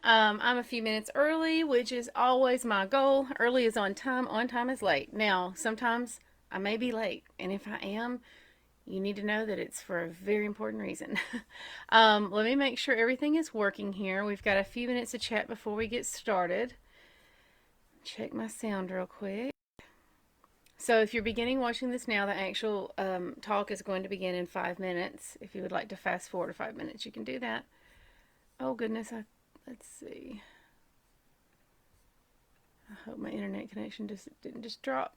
I'm a few minutes early, which is always my goal. Early is on time is late. Now, sometimes I may be late, and if I am, you need to know that it's for a very important reason. Let me make sure everything is working here. We've got a few minutes to chat before we get started. Check my sound real quick. So if you're beginning watching this now, the actual talk is going to begin in 5 minutes. If you would like to fast forward to 5 minutes, you can do that. Oh goodness, let's see. I hope my internet connection didn't just drop.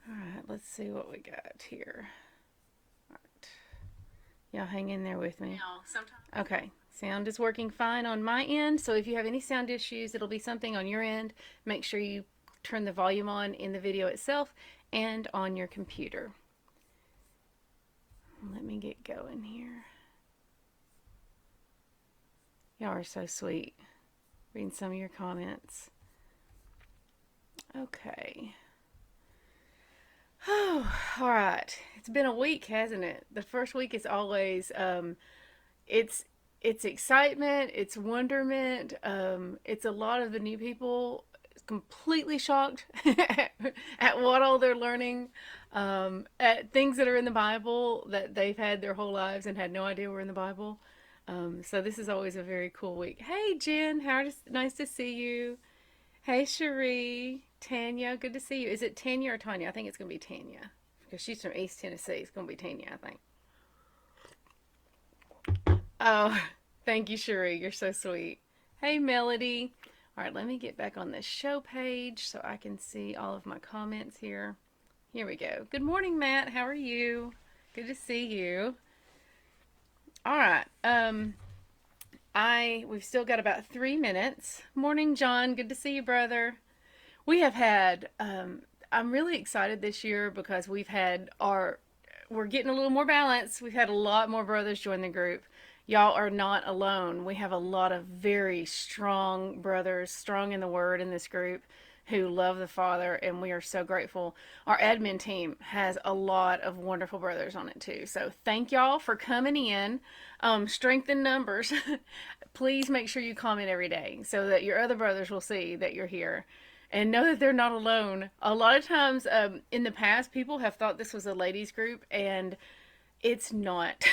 All right, let's see what we got here. All right. Y'all hang in there with me. Okay, sound is working fine on my end. So if you have any sound issues, it'll be something on your end. Make sure you turn the volume on in the video itself and on your computer. Let me get going here. Y'all are so sweet. Reading some of your comments. Okay. Oh, all right. It's been a week, hasn't it? The first week is always it's excitement, it's wonderment, it's a lot of the new people completely shocked at what all they're learning, at things that are in the Bible that they've had their whole lives and had no idea were in the Bible. So this is always a very cool week. Hey Jen, nice to see you. Hey Cherie, Tanya, good to see you. Is it Tanya or Tanya? I think it's going to be Tanya because she's from East Tennessee. It's going to be Tanya, I think. Oh, thank you, Cherie. You're so sweet. Hey Melody. All right, let me get back on the show page so I can see all of my comments here. Here we go. Good morning, Matt. How are you? Good to see you. All right. We've still got about 3 minutes. Morning, John. Good to see you, brother. We have had, I'm really excited this year because we're getting a little more balance. We've had a lot more brothers join the group. Y'all are not alone. We have a lot of very strong brothers, strong in the word in this group who love the Father, and we are so grateful. Our admin team has a lot of wonderful brothers on it too. So thank y'all for coming in. Strength in numbers. Please make sure you comment every day so that your other brothers will see that you're here. And know that they're not alone. A lot of times in the past, people have thought this was a ladies group, and it's not.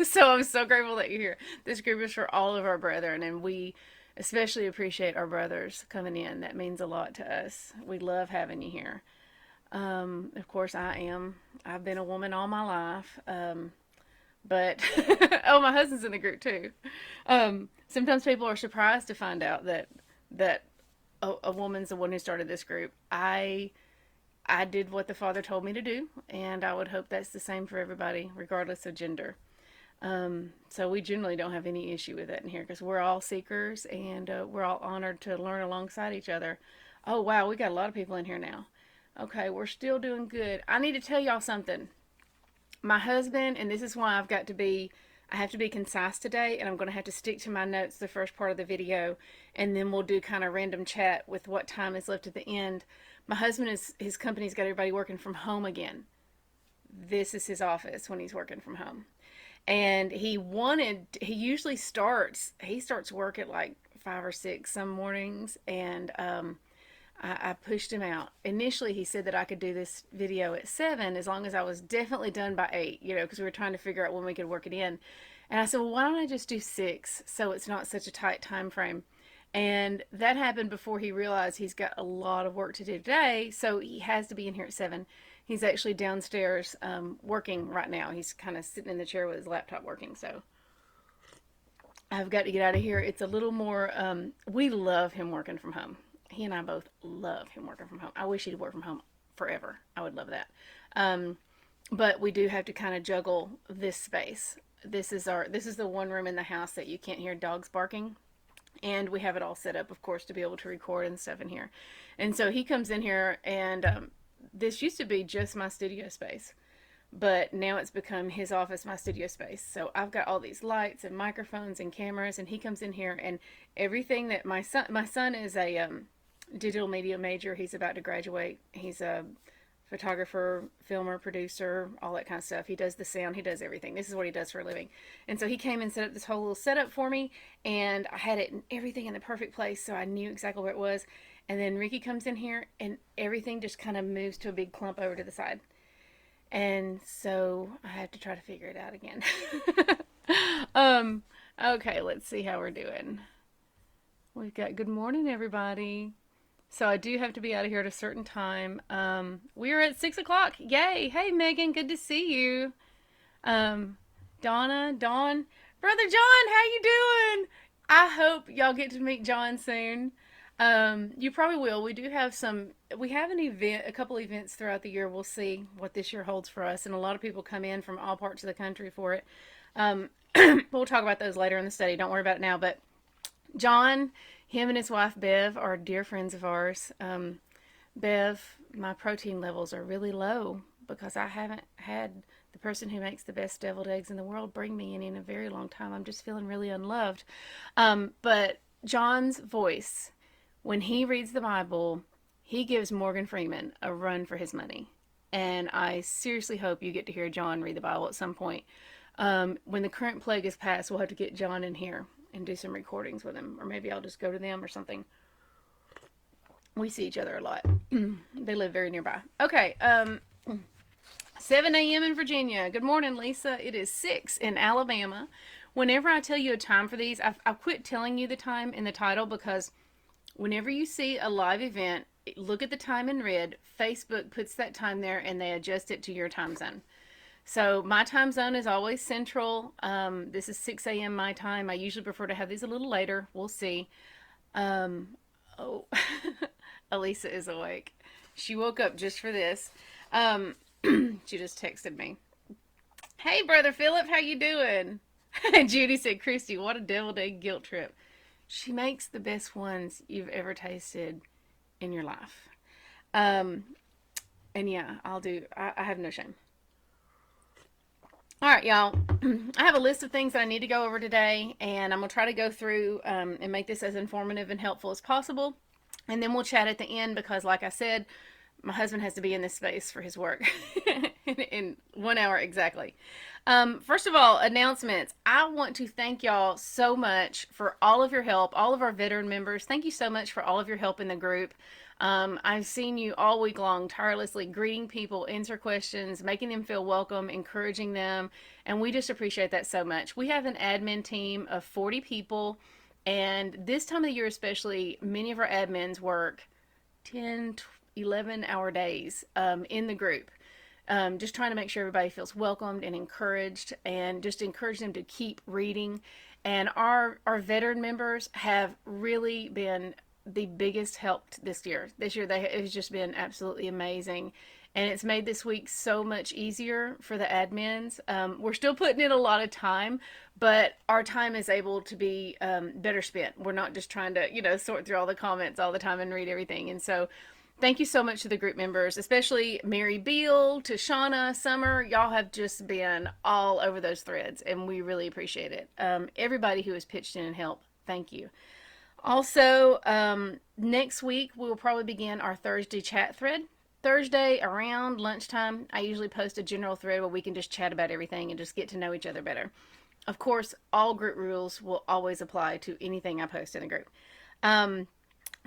So I'm so grateful that you're here. This group is for all of our brethren, and we especially appreciate our brothers coming in. That means a lot to us. We love having you here. Of course, I've been a woman all my life. But, oh, my husband's in the group too. Sometimes people are surprised to find out that a woman's the one who started this group. I did what the Father told me to do, and I would hope that's the same for everybody, regardless of gender. So we generally don't have any issue with that in here because we're all seekers, and we're all honored to learn alongside each other. Oh, wow, we got a lot of people in here now. Okay, we're still doing good. I need to tell y'all something. My husband, and this is why I have to be concise today, and I'm going to have to stick to my notes the first part of the video, and then we'll do kind of random chat with what time is left at the end. My husband, his company's got everybody working from home again. This is his office when he's working from home. And he usually starts work at like 5 or 6 some mornings, and I pushed him out. Initially, he said that I could do this video at 7 as long as I was definitely done by 8, because we were trying to figure out when we could work it in. And I said, well, why don't I just do 6 so it's not such a tight time frame? And that happened before he realized he's got a lot of work to do today, so he has to be in here at 7. He's actually downstairs working right now. He's kind of sitting in the chair with his laptop working, so I've got to get out of here. It's a little more, we love him working from home. He and I both love him working from home. I wish he'd work from home forever. I would love that. But we do have to kind of juggle this space. This is the one room in the house that you can't hear dogs barking. And we have it all set up, of course, to be able to record and stuff in here. And so he comes in here, and this used to be just my studio space. But now it's become his office, my studio space. So I've got all these lights and microphones and cameras, and he comes in here, and everything that my son is a digital media major. He's about to graduate. He's a photographer, filmer, producer, all that kind of stuff. He does the sound, he does everything. This is what he does for a living. And so he came and set up this whole little setup for me, and I had it everything in the perfect place, so I knew exactly where it was. And then Ricky comes in here, and everything just kind of moves to a big clump over to the side. And so I have to try to figure it out again. um, okay, let's see how we're doing. We've got good morning, everybody. So I do have to be out of here at a certain time. We are at 6 o'clock. Yay! Hey, Megan, good to see you. Donna, Dawn, Brother John, how you doing? I hope y'all get to meet John soon. You probably will. We do have we have an event, a couple events throughout the year. We'll see what this year holds for us. And a lot of people come in from all parts of the country for it. We'll talk about those later in the study. Don't worry about it now. But John, him and his wife Bev are dear friends of ours. Bev, my protein levels are really low because I haven't had the person who makes the best deviled eggs in the world bring me in a very long time. I'm just feeling really unloved. But John's voice, when he reads the Bible, he gives Morgan Freeman a run for his money. And I seriously hope you get to hear John read the Bible at some point. When the current plague is past, we'll have to get John in here and do some recordings with him. Or maybe I'll just go to them or something. We see each other a lot. They live very nearby. Okay, 7 a.m. in Virginia. Good morning, Lisa. It is 6 in Alabama. Whenever I tell you a time for these, I've quit telling you the time in the title because whenever you see a live event, look at the time in red. Facebook puts that time there and they adjust it to your time zone. So my time zone is always central. This is 6 a.m. my time. I usually prefer to have these a little later. We'll see. Oh, Elisa is awake. She woke up just for this. She just texted me. Hey, Brother Philip, how you doing? Judy said, Christy, what a deviled egg guilt trip. She makes the best ones you've ever tasted in your life. And yeah, I have no shame. All right, y'all. I have a list of things that I need to go over today, and I'm going to try to go through and make this as informative and helpful as possible. And then we'll chat at the end because, like I said, my husband has to be in this space for his work in 1 hour exactly. First of all, announcements. I want to thank y'all so much for all of your help, all of our veteran members. Thank you so much for all of your help in the group. I've seen you all week long tirelessly greeting people, answer questions, making them feel welcome, encouraging them, and we just appreciate that so much. We have an admin team of 40 people, and this time of the year especially, many of our admins work 10, 11-hour days in the group. Just trying to make sure everybody feels welcomed and encouraged, and just encourage them to keep reading. And our veteran members have really been the biggest help this year. It's just been absolutely amazing. And it's made this week so much easier for the admins. We're still putting in a lot of time, but our time is able to be better spent. We're not just trying to, sort through all the comments all the time and read everything. And so thank you so much to the group members, especially Mary Beal, to Shauna, Summer. Y'all have just been all over those threads, and we really appreciate it. Everybody who has pitched in and helped, thank you. Also, next week, we will probably begin our Thursday chat thread. Thursday around lunchtime, I usually post a general thread where we can just chat about everything and just get to know each other better. Of course, all group rules will always apply to anything I post in a group.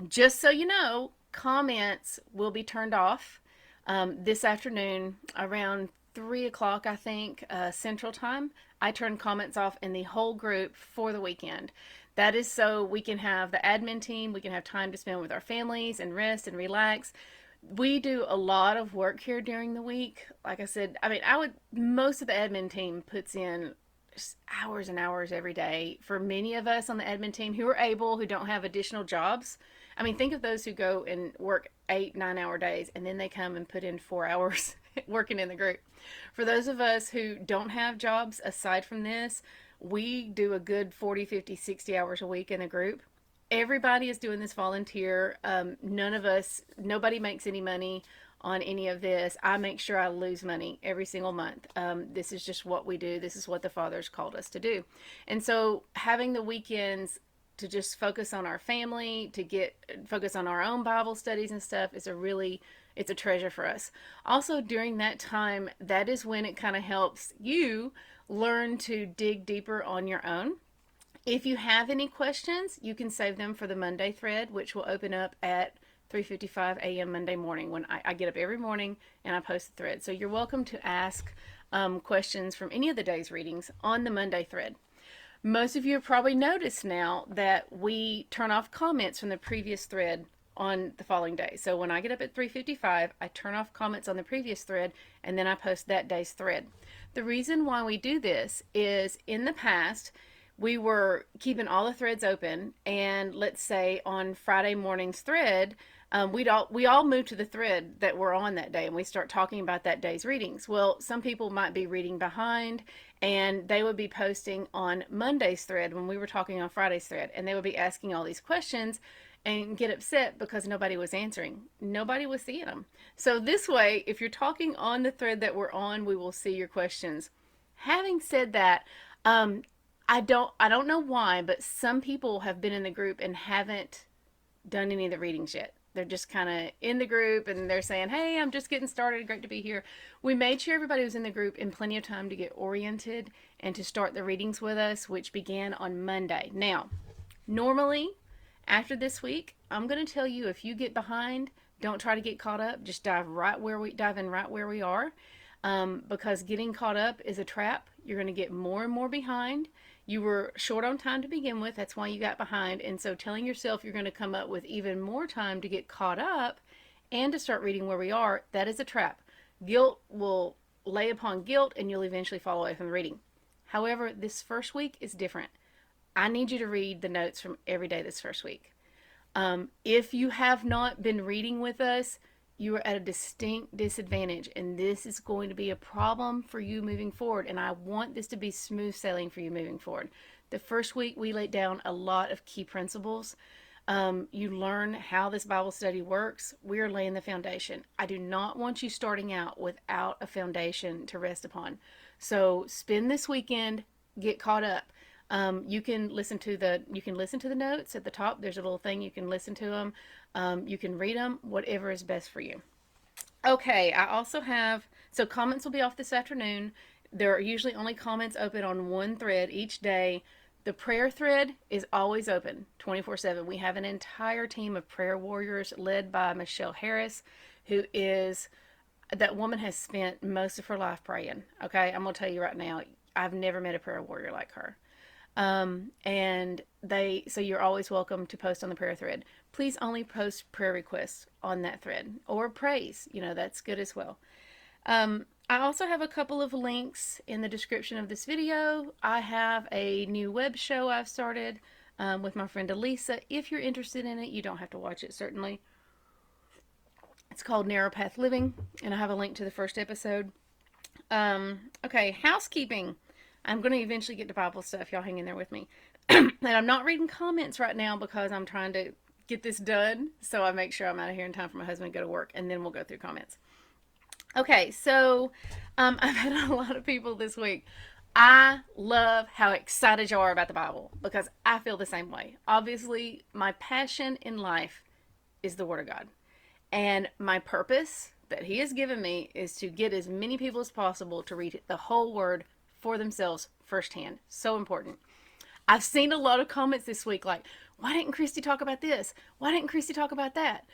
Just so you know, comments will be turned off this afternoon around 3 o'clock, I think, Central Time. I turn comments off in the whole group for the weekend. That is so we can have the admin team, we can have time to spend with our families and rest and relax. We do a lot of work here during the week. Like I said, most of the admin team puts in hours and hours every day. For many of us on the admin team who are able, who don't have additional jobs, think of those who go and work 8-9 hour days and then they come and put in 4 hours working in the group. For those of us who don't have jobs aside from this, we do a good 40, 50, 60 hours a week in the group. Everybody is doing this volunteer. Nobody makes any money on any of this. I make sure I lose money every single month. This is just what we do. This is what the Father's called us to do. And so having the weekends to just focus on our family, to focus on our own Bible studies and stuff is a really It's a treasure for us. Also, during that time, that is when it kind of helps you learn to dig deeper on your own. If you have any questions, you can save them for the Monday thread, which will open up at 3:55 a.m. Monday morning when I get up every morning and I post the thread. So you're welcome to ask questions from any of the day's readings on the Monday thread. Most of you have probably noticed now that we turn off comments from the previous thread on the following day. So when I get up at 3:55, I turn off comments on the previous thread and then I post that day's thread. The reason why we do this is in the past, we were keeping all the threads open, and let's say on Friday morning's thread, we all move to the thread that we're on that day and we start talking about that day's readings. Well, some people might be reading behind and they would be posting on Monday's thread when we were talking on Friday's thread, and they would be asking all these questions and get upset because nobody was answering. Nobody was seeing them. So this way, if you're talking on the thread that we're on, we will see your questions. Having said that, I don't know why, but some people have been in the group and haven't done any of the readings yet. They're just kind of in the group and they're saying, hey, I'm just getting started. Great to be here. We made sure everybody was in the group in plenty of time to get oriented and to start the readings with us, which began on Monday. Now, normally, after this week, I'm going to tell you, if you get behind, don't try to get caught up. Just dive in right where we are, because getting caught up is a trap. You're going to get more and more behind. You were short on time to begin with. That's why you got behind. And so telling yourself you're going to come up with even more time to get caught up and to start reading where we are, that is a trap. Guilt will lay upon guilt and you'll eventually fall away from the reading. However, this first week is different. I need you to read the notes from every day this first week. If you have not been reading with us, you are at a distinct disadvantage, and this is going to be a problem for you moving forward, and I want this to be smooth sailing for you moving forward. The first week we laid down a lot of key principles. You learn how this Bible study works. We are laying the foundation. I do not want you starting out without a foundation to rest upon. So spend this weekend, get caught up. You can listen to the notes at the top. There's a little thing you can listen to them. You can read them, whatever is best for you. Okay, I also have, so comments will be off this afternoon. There are usually only comments open on one thread each day. The prayer thread is always open 24/7. We have an entire team of prayer warriors led by Michelle Harris, that woman has spent most of her life praying. Okay, I'm going to tell you right now, I've never met a prayer warrior like her. So you're always welcome to post on the prayer thread. Please only post prayer requests on that thread, or praise, that's good as well. I also have a couple of links in the description of this video. I have a new web show I've started with my friend Elisa. If you're interested in it, you don't have to watch it, certainly. It's called Narrow Path Living, and I have a link to the first episode. Okay, housekeeping. I'm going to eventually get to Bible stuff. Y'all hang in there with me. And I'm not reading comments right now because I'm trying to get this done, so I make sure I'm out of here in time for my husband to go to work, and then we'll go through comments. Okay, so I've had a lot of people this week. I love how excited you are about the Bible because I feel the same way. Obviously, my passion in life is the Word of God. And my purpose that He has given me is to get as many people as possible to read the whole Word for themselves firsthand. So important. I've seen a lot of comments this week like, why didn't Christy talk about this? Why didn't Christy talk about that?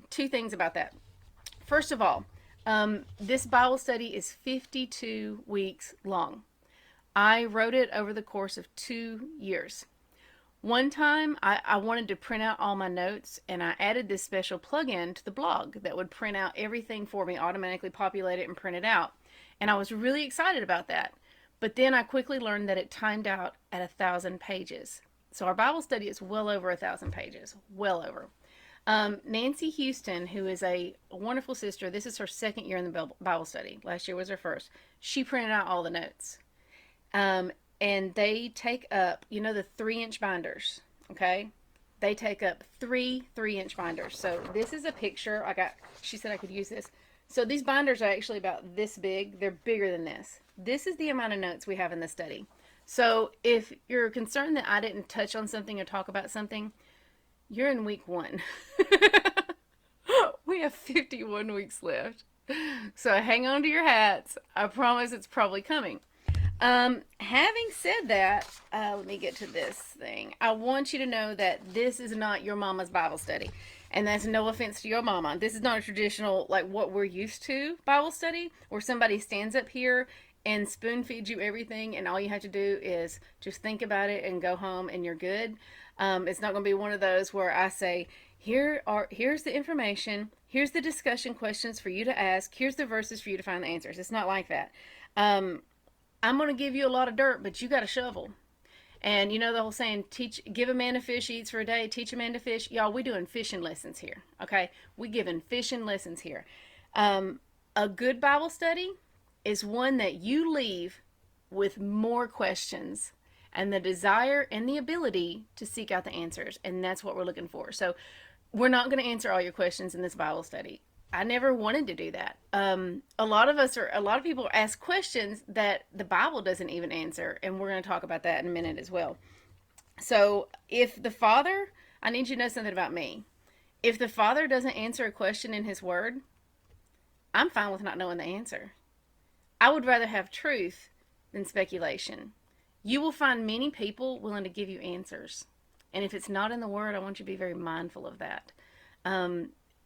Two things about that. First of all, this Bible study is 52 weeks long. I wrote it over the course of 2 years. One time I wanted to print out all my notes, and I added this special plugin to the blog that would print out everything for me, automatically populate it and print it out. And I was really excited about that. But then I quickly learned that it timed out at 1,000 pages. So our Bible study is well over 1,000 pages, well over. Nancy Houston, who is a wonderful sister, this is her second year in the Bible study. Last year was her first. She printed out all the notes. And they take up, the 3-inch binders, okay? They take up 3-inch binders. So this is a picture she said I could use this. So these binders are actually about this big. They're bigger than this. This is the amount of notes we have in the study. So if you're concerned that I didn't touch on something or talk about something, you're in week 1. We have 51 weeks left. So hang on to your hats. I promise it's probably coming. Having said that, let me get to this thing. I want you to know that this is not your mama's Bible study. And that's no offense to your mama. This is not a traditional, like what we're used to Bible study, where somebody stands up here and spoon feeds you everything, and all you have to do is just think about it and go home and you're good. It's not going to be one of those where I say, here's the information, here's the discussion questions for you to ask, here's the verses for you to find the answers. It's not like that. I'm going to give you a lot of dirt, but you got a shovel. And you know the whole saying, give a man a fish, he eats for a day, teach a man to fish. Y'all, we doing fishing lessons here, okay? We giving fishing lessons here. A good Bible study is one that you leave with more questions and the desire and the ability to seek out the answers. And that's what we're looking for. So we're not going to answer all your questions in this Bible study. I never wanted to do that. A lot of people ask questions that the Bible doesn't even answer, and we're going to talk about that in a minute as well. So, I need you to know something about me. If the Father doesn't answer a question in His Word, I'm fine with not knowing the answer. I would rather have truth than speculation. You will find many people willing to give you answers, and if it's not in the Word, I want you to be very mindful of that.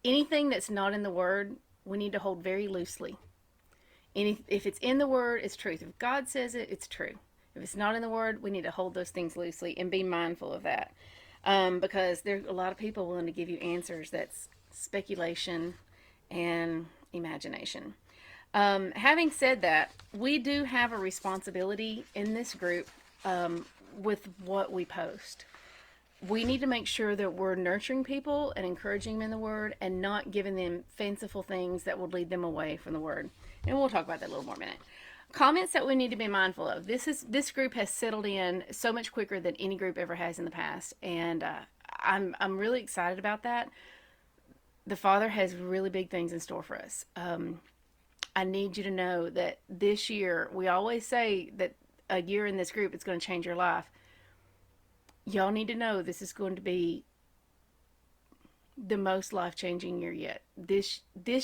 Anything that's not in the Word, we need to hold very loosely. And if it's in the Word, it's truth. If God says it, it's true. If it's not in the Word, we need to hold those things loosely and be mindful of that. Because there's a lot of people willing to give you answers that's speculation and imagination. Having said that, we do have a responsibility in this group with what we post. We need to make sure that we're nurturing people and encouraging them in the Word and not giving them fanciful things that will lead them away from the Word. And we'll talk about that in a little more minute. Comments that we need to be mindful of. This group has settled in so much quicker than any group ever has in the past, and I'm really excited about that. The Father has really big things in store for us. I need you to know that this year, we always say that a year in this group is going to change your life. Y'all need to know this is going to be the most life-changing year yet. This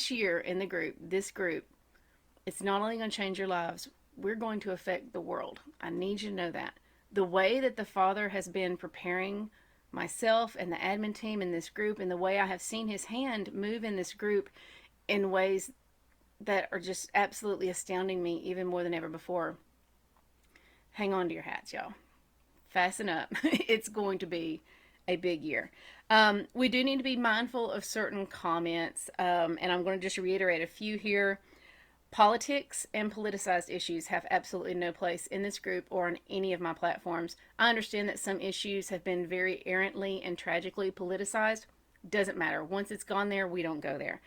year in this group, it's not only going to change your lives, we're going to affect the world. I need you to know that. The way that the Father has been preparing myself and the admin team in this group, and the way I have seen His hand move in this group in ways that are just absolutely astounding me even more than ever before. Hang on to your hats, y'all. Fasten up. It's going to be a big year. We do need to be mindful of certain comments, and I'm going to just reiterate a few here. Politics and politicized issues have absolutely no place in this group or on any of my platforms. I understand that some issues have been very errantly and tragically politicized. Doesn't matter. Once it's gone there, we don't go there.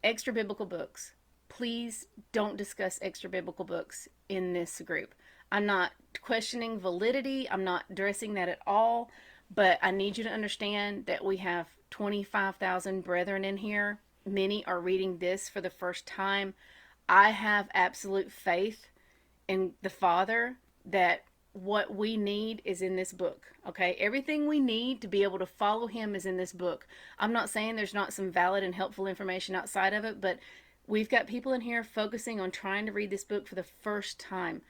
Extra biblical books. Please don't discuss extra biblical books in this group. I'm not questioning validity. I'm not addressing that at all. But I need you to understand that we have 25,000 brethren in here. Many are reading this for the first time. I have absolute faith in the Father that what we need is in this book. Okay? Everything we need to be able to follow Him is in this book. I'm not saying there's not some valid and helpful information outside of it, but we've got people in here focusing on trying to read this book for the first time.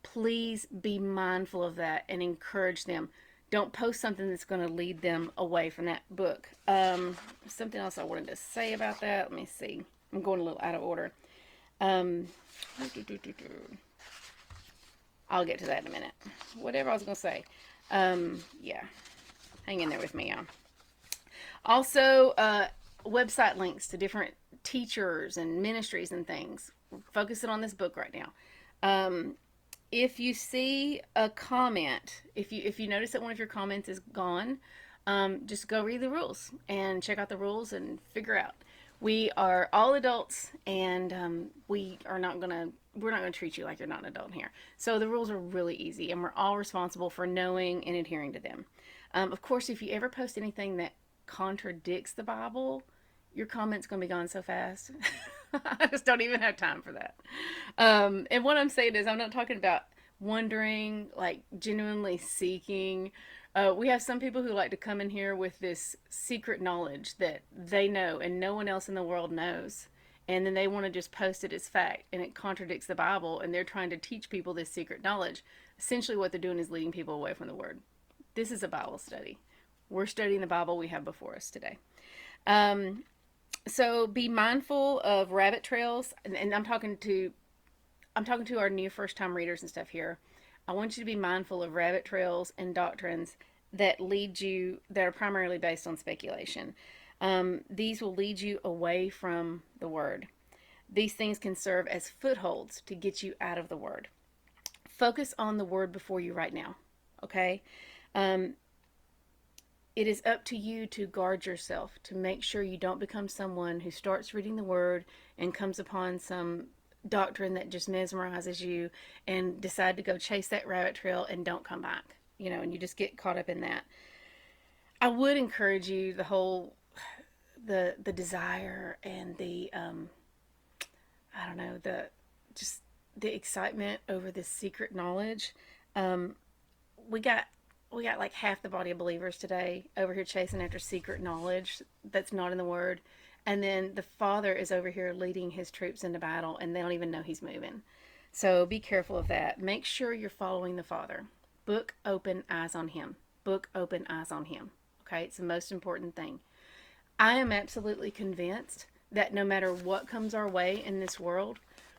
Please be mindful of that and encourage them. Don't post something that's going to lead them away from that book. Something else I wanted to say about that. Let me see. I'm going a little out of order. I'll get to that in a minute. Whatever I was going to say. Yeah. Hang in there with me, y'all. Also, website links to different teachers and ministries and things. We're focusing on this book right now. If you see a comment, if you notice that one of your comments is gone, just go read the rules and check out the rules and figure out. We are all adults, and we're not gonna treat you like you're not an adult here. So the rules are really easy, and we're all responsible for knowing and adhering to them. Of course, if you ever post anything that contradicts the Bible, your comment's gonna be gone so fast. I just don't even have time for that. And what I'm saying is, I'm not talking about wondering, like genuinely seeking. We have some people who like to come in here with this secret knowledge that they know and no one else in the world knows. And then they want to just post it as fact, and it contradicts the Bible, and they're trying to teach people this secret knowledge. Essentially, what they're doing is leading people away from the Word. This is a Bible study. We're studying the Bible we have before us today. Um, so be mindful of rabbit trails, and I'm talking to our new first time readers and stuff here. I want you to be mindful of rabbit trails and doctrines that lead you, that are primarily based on speculation. These will lead you away from the Word. These things can serve as footholds to get you out of the Word. Focus on the Word before you right now, okay? Um, it is up to you to guard yourself, to make sure you don't become someone who starts reading the Word and comes upon some doctrine that just mesmerizes you and decide to go chase that rabbit trail and don't come back, and you just get caught up in that. I would encourage you, the desire and the I don't know, just the excitement over this secret knowledge. Um, we got we got like half the body of believers today over here chasing after secret knowledge that's not in the Word, and then the Father is over here leading His troops into battle, and they don't even know He's moving. So be careful of that. Make sure you're following the Father. Book open, eyes on Him. Book open, eyes on Him. Okay, it's the most important thing. I am absolutely convinced that no matter what comes our way in this world,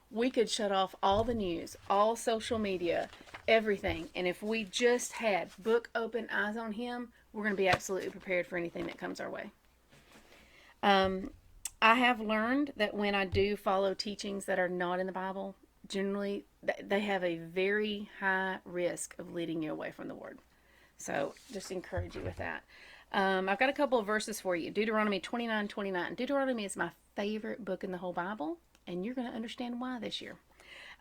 we could shut off all the news, all social media, everything. And if we just had book open, eyes on Him, we're going to be absolutely prepared for anything that comes our way. Um, I have learned that when I do follow teachings that are not in the Bible, generally they have a very high risk of leading you away from the Word. So just encourage you with that. I've got a couple of verses for you. Deuteronomy 29:29. Deuteronomy is my favorite book in the whole Bible, and you're going to understand why this year.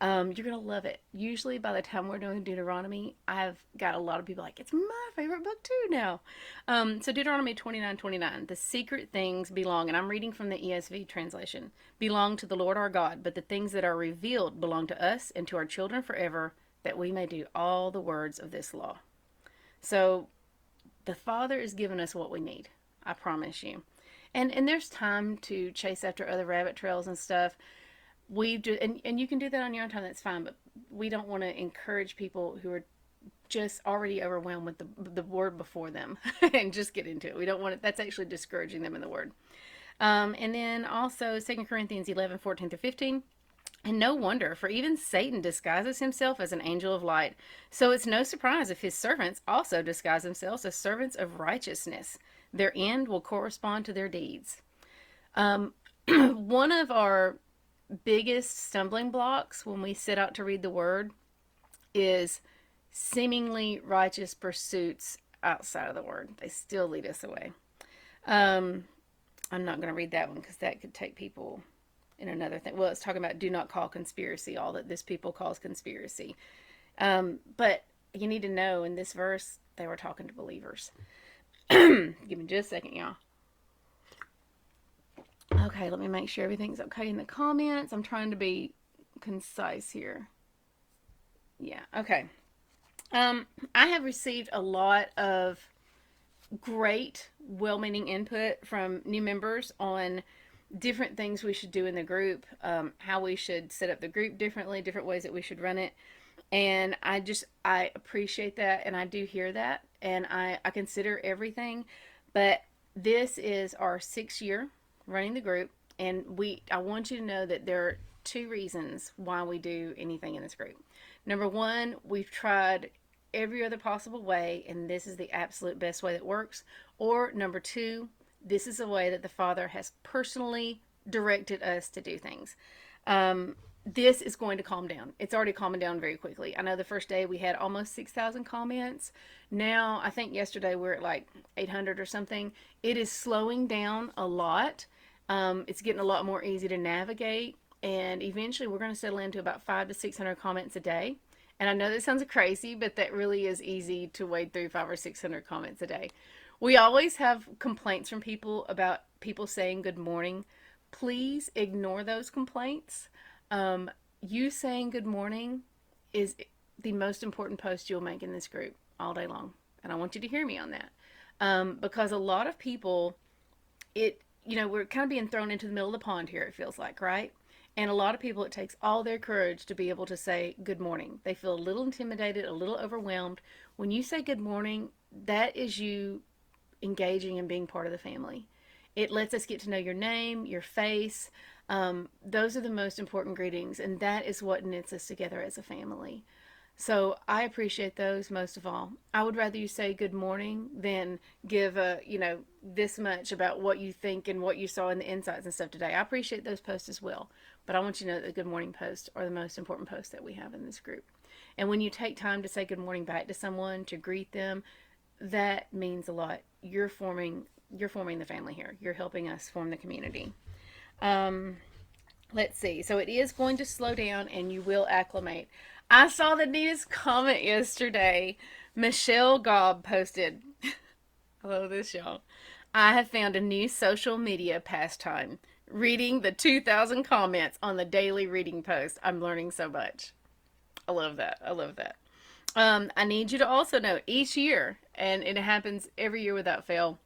You're going to love it. Usually, by the time we're doing Deuteronomy, I've got a lot of people like, it's my favorite book too now. So, Deuteronomy 29:29. The secret things belong, and I'm reading from the ESV translation, belong to the Lord our God, but the things that are revealed belong to us and to our children forever, that we may do all the words of this law. So, the Father is giving us what we need. I promise you. And there's time to chase after other rabbit trails and stuff. And you can do that on your own time. That's fine. But we don't want to encourage people who are just already overwhelmed with the word before them and just get into it. We don't want it. That's actually discouraging them in the word. And then also 2 Corinthians 11:14-15. And no wonder, for even Satan disguises himself as an angel of light. So it's no surprise if his servants also disguise themselves as servants of righteousness. Their end will correspond to their deeds. Um, one of our biggest stumbling blocks when we set out to read the Word is seemingly righteous pursuits outside of the Word. They still lead us away. Um, I'm not going to read that one because that could take people in another thing. Well, it's talking about do not call conspiracy all that this people calls conspiracy. But you need to know in this verse, they were talking to believers. Give me just a second, y'all. Okay, let me make sure everything's okay in the comments. I'm trying to be concise here. Yeah, okay. I have received a lot of great, well-meaning input from new members on different things we should do in the group, how we should set up the group differently, different ways that we should run it. And I appreciate that, and I do hear that, and I consider everything. But this is our 6th year running the group, and I want you to know that there are 2 reasons why we do anything in this group. Number 1, we've tried every other possible way, and this is the absolute best way that works. Or number 2, this is a way that the Father has personally directed us to do things. This is going to calm down. It's already calming down very quickly. I know the first day we had almost 6,000 comments. Now, I think yesterday we're at like 800 or something. It is slowing down a lot. It's getting a lot more easy to navigate. And eventually we're going to settle into about 500 to 600 comments a day. And I know that sounds crazy, but that really is easy to wade through 500 or 600 comments a day. We always have complaints from people about people saying good morning. Please ignore those complaints. You saying good morning is the most important post you'll make in this group all day long. And I want you to hear me on that. Because a lot of people, we're kind of being thrown into the middle of the pond here, it feels like, right? And a lot of people, it takes all their courage to be able to say good morning. They feel a little intimidated, a little overwhelmed. When you say good morning, that is you engaging and being part of the family. It lets us get to know your name, your face. Those are the most important greetings, and that is what knits us together as a family. So I appreciate those most of all. I would rather you say good morning than give this much about what you think and what you saw in the insights and stuff today. I appreciate those posts as well, but I want you to know that the good morning posts are the most important posts that we have in this group. And when you take time to say good morning back to someone, to greet them, that means a lot. You're forming the family here. You're helping us form the community. Let's see. So it is going to slow down and you will acclimate. I saw the neatest comment yesterday. Michelle Gobb posted, I love this, y'all. I have found a new social media pastime. Reading the 2,000 comments on the daily reading post. I'm learning so much. I love that. I love that. I need you to also know each year, and it happens every year without fail,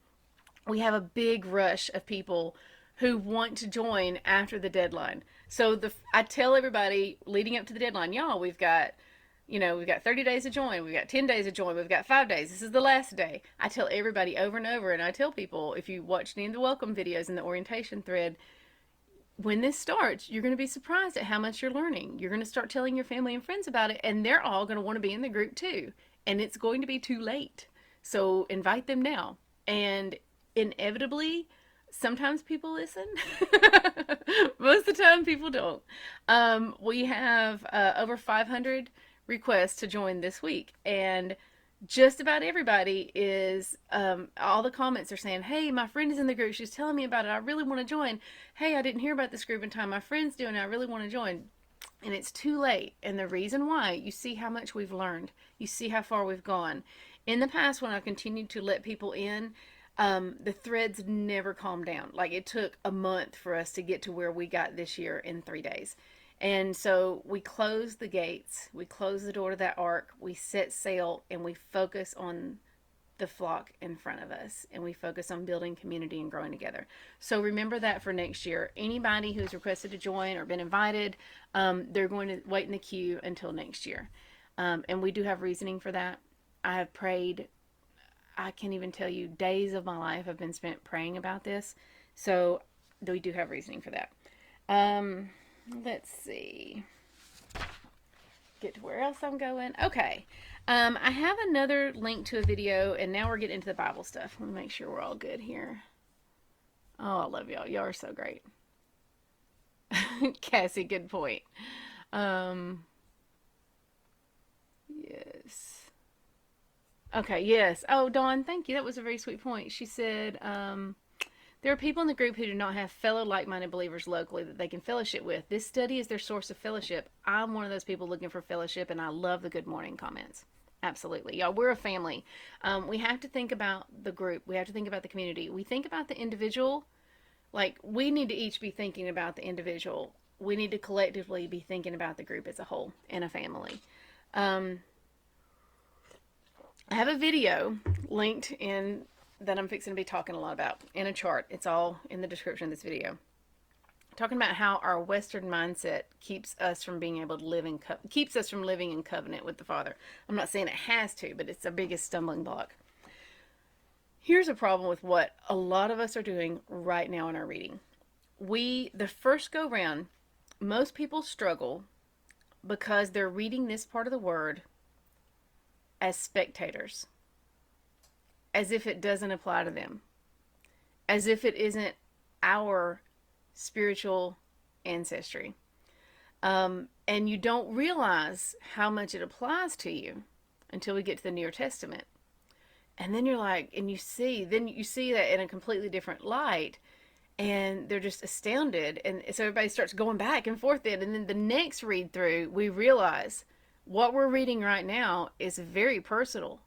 we have a big rush of people who want to join after the deadline. So I tell everybody leading up to the deadline, y'all, we've got 30 days to join, we've got 10 days to join, we've got 5 days. This is the last day. I tell everybody over and over, and I tell people, if you watch any of the welcome videos in the orientation thread, when this starts, you're going to be surprised at how much you're learning. You're going to start telling your family and friends about it, and they're all going to want to be in the group too. And it's going to be too late. So invite them now. And inevitably, sometimes people listen. Most of the time, people don't. We have over 500 requests to join this week, and just about everybody is, all the comments are saying, hey, my friend is in the group, she's telling me about it, I really want to join. Hey, I didn't hear about this group in time, my friend's doing it, I really want to join. And it's too late. And the reason why, you see how much we've learned, you see how far we've gone. In the past, when I continued to let people in, the threads never calmed down. Like, it took a month for us to get to where we got this year in 3 days. And so we close the gates, we close the door to that ark, we set sail, and we focus on the flock in front of us, and we focus on building community and growing together. So remember that for next year. Anybody who's requested to join or been invited, they're going to wait in the queue until next year. And we do have reasoning for that. I have prayed, I can't even tell you, days of my life have been spent praying about this. So we do have reasoning for that. Let's see. Get to where else I'm going. Okay. I have another link to a video, and now we're getting into the Bible stuff. Let me make sure we're all good here. Oh, I love y'all. Y'all are so great. Cassie, good point. Yes. Okay, yes. Oh, Dawn, thank you. That was a very sweet point. She said, there are people in the group who do not have fellow like-minded believers locally that they can fellowship with. This study is their source of fellowship. I'm one of those people looking for fellowship, and I love the good morning comments. Absolutely. Y'all, we're a family. We have to think about the group. We have to think about the community. We think about the individual. Like, we need to each be thinking about the individual. We need to collectively be thinking about the group as a whole and a family. I have a video linked in that I'm fixing to be talking a lot about in a chart. It's all in the description of this video. Talking about how our Western mindset keeps us from being able to live keeps us from living in covenant with the Father. I'm not saying it has to, but it's the biggest stumbling block. Here's a problem with what a lot of us are doing right now in our reading. The first go round, most people struggle because they're reading this part of the word as spectators, as if it doesn't apply to them, as if it isn't our spiritual ancestry. And you don't realize how much it applies to you until we get to the New Testament. And then you're like, and you see that in a completely different light, and they're just astounded. And so everybody starts going back and forth then. And then the next read through, we realize what we're reading right now is very personal.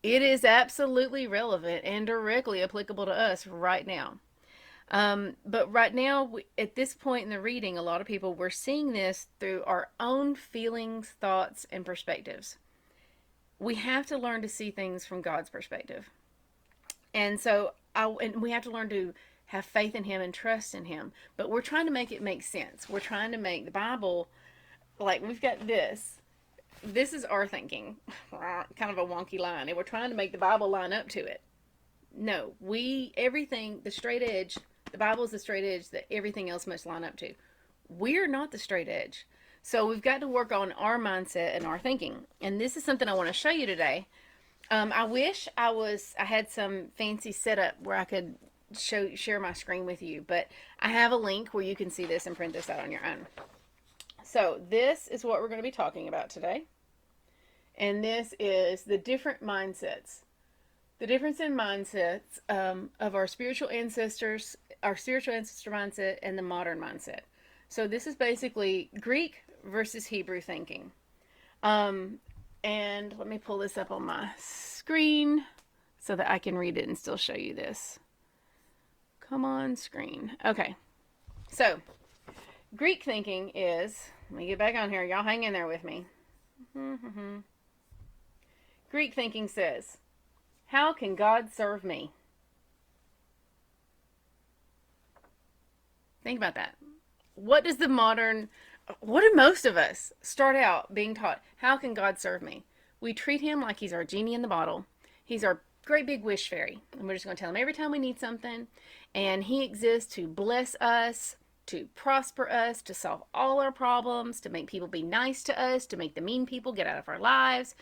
It is absolutely relevant and directly applicable to us right now. But right now, at this point in the reading, a lot of people, we're seeing this through our own feelings, thoughts, and perspectives. We have to learn to see things from God's perspective. And we have to learn to have faith in Him and trust in Him. But we're trying to make it make sense. We're trying to make the Bible, like we've got this. This is our thinking, kind of a wonky line, and we're trying to make the Bible line up to it. No, everything, the straight edge, the Bible is the straight edge that everything else must line up to. We're not the straight edge. So we've got to work on our mindset and our thinking. And this is something I want to show you today. I wish I had some fancy setup where I could share my screen with you, but I have a link where you can see this and print this out on your own. So this is what we're going to be talking about today. And this is the different mindsets. The difference in mindsets of our spiritual ancestor mindset and the modern mindset. So this is basically Greek versus Hebrew thinking. And let me pull this up on my screen so that I can read it and still show you this. Come on, screen. Okay. So, Greek thinking is, let me get back on here. Y'all hang in there with me. Greek thinking says, how can God serve me? Think about that. What do most of us start out being taught? How can God serve me? We treat Him like He's our genie in the bottle. He's our great big wish fairy. And we're just going to tell Him every time we need something. And He exists to bless us, to prosper us, to solve all our problems, to make people be nice to us, to make the mean people get out of our lives.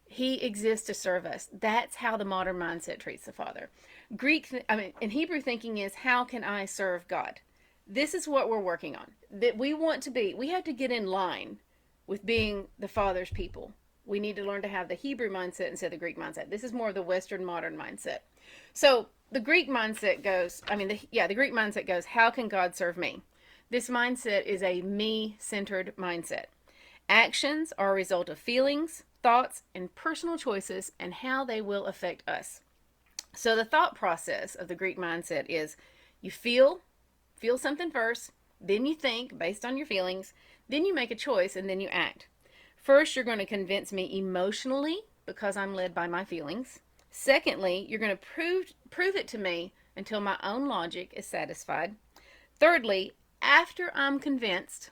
He exists to serve us. That's how the modern mindset treats the Father. In Hebrew thinking is, how can I serve God? This is what we're working on. That we have to get in line with being the Father's people. We need to learn to have the Hebrew mindset instead of the Greek mindset. This is more of the Western modern mindset. So the Greek mindset goes, the Greek mindset goes, how can God serve me? This mindset is a me-centered mindset. Actions are a result of feelings, thoughts, and personal choices and how they will affect us. So the thought process of the Greek mindset is you feel something first, then you think based on your feelings, then you make a choice, and then you act. First, you're going to convince me emotionally because I'm led by my feelings. Secondly, you're going to prove it to me until my own logic is satisfied. Thirdly, after I'm convinced,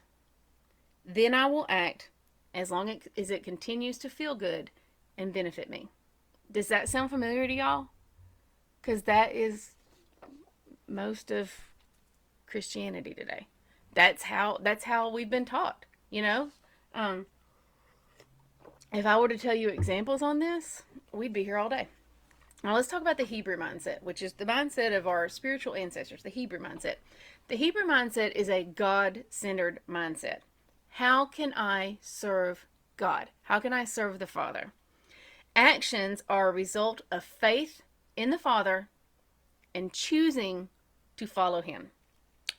then I will act as long as it continues to feel good and benefit me. Does that sound familiar to y'all? Because that is most of Christianity today. That's how we've been taught, you know? If I were to tell you examples on this, we'd be here all day. Now let's talk about the Hebrew mindset, which is the mindset of our spiritual ancestors, the Hebrew mindset. The Hebrew mindset is a God-centered mindset. How can I serve God? How can I serve the Father? Actions are a result of faith in the Father and choosing to follow Him.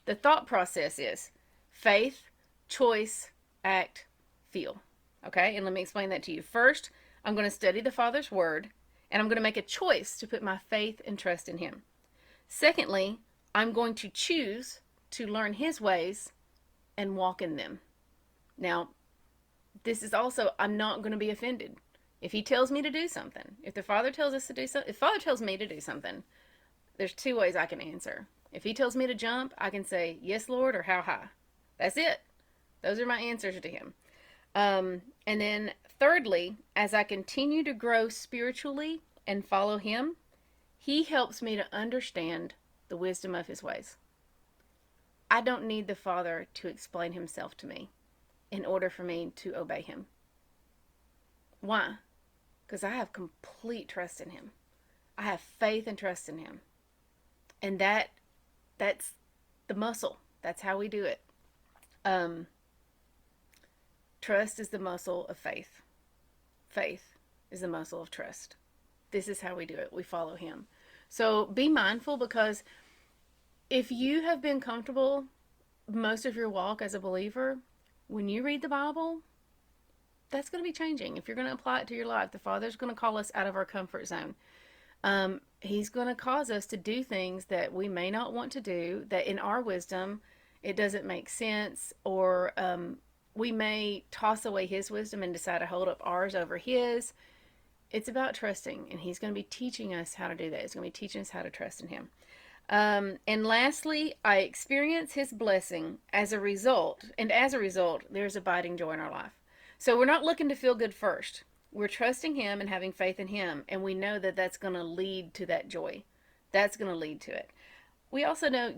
The thought process is faith, choice, act, feel. Okay, and let me explain that to you. First, I'm going to study the Father's Word, and I'm going to make a choice to put my faith and trust in Him. Secondly, I'm going to choose to learn His ways and walk in them. Now, this is also, I'm not going to be offended. If He tells me to do something, if the Father tells us to do something, if Father tells me to do something, there's two ways I can answer. If He tells me to jump, I can say, yes, Lord, or how high. That's it. Those are my answers to Him. And then thirdly, as I continue to grow spiritually and follow Him, He helps me to understand the wisdom of His ways. I don't need the Father to explain Himself to me in order for me to obey Him. Why? Because I have complete trust in Him. I have faith and trust in Him. And that's the muscle. That's how we do it. Trust is the muscle of faith. Faith is the muscle of trust. This is how we do it. We follow Him. So be mindful, because if you have been comfortable most of your walk as a believer, when you read the Bible, that's going to be changing. If you're going to apply it to your life, the Father's going to call us out of our comfort zone. He's going to cause us to do things that we may not want to do, that in our wisdom, it doesn't make sense, or we may toss away his wisdom and decide to hold up ours over his. It's about trusting, and he's going to be teaching us how to do that. He's going to be teaching us how to trust in him. And lastly, I experience his blessing as a result, and as a result, there's abiding joy in our life. So we're not looking to feel good first. We're trusting him and having faith in him, and we know that that's going to lead to that joy. That's going to lead to it. We also know,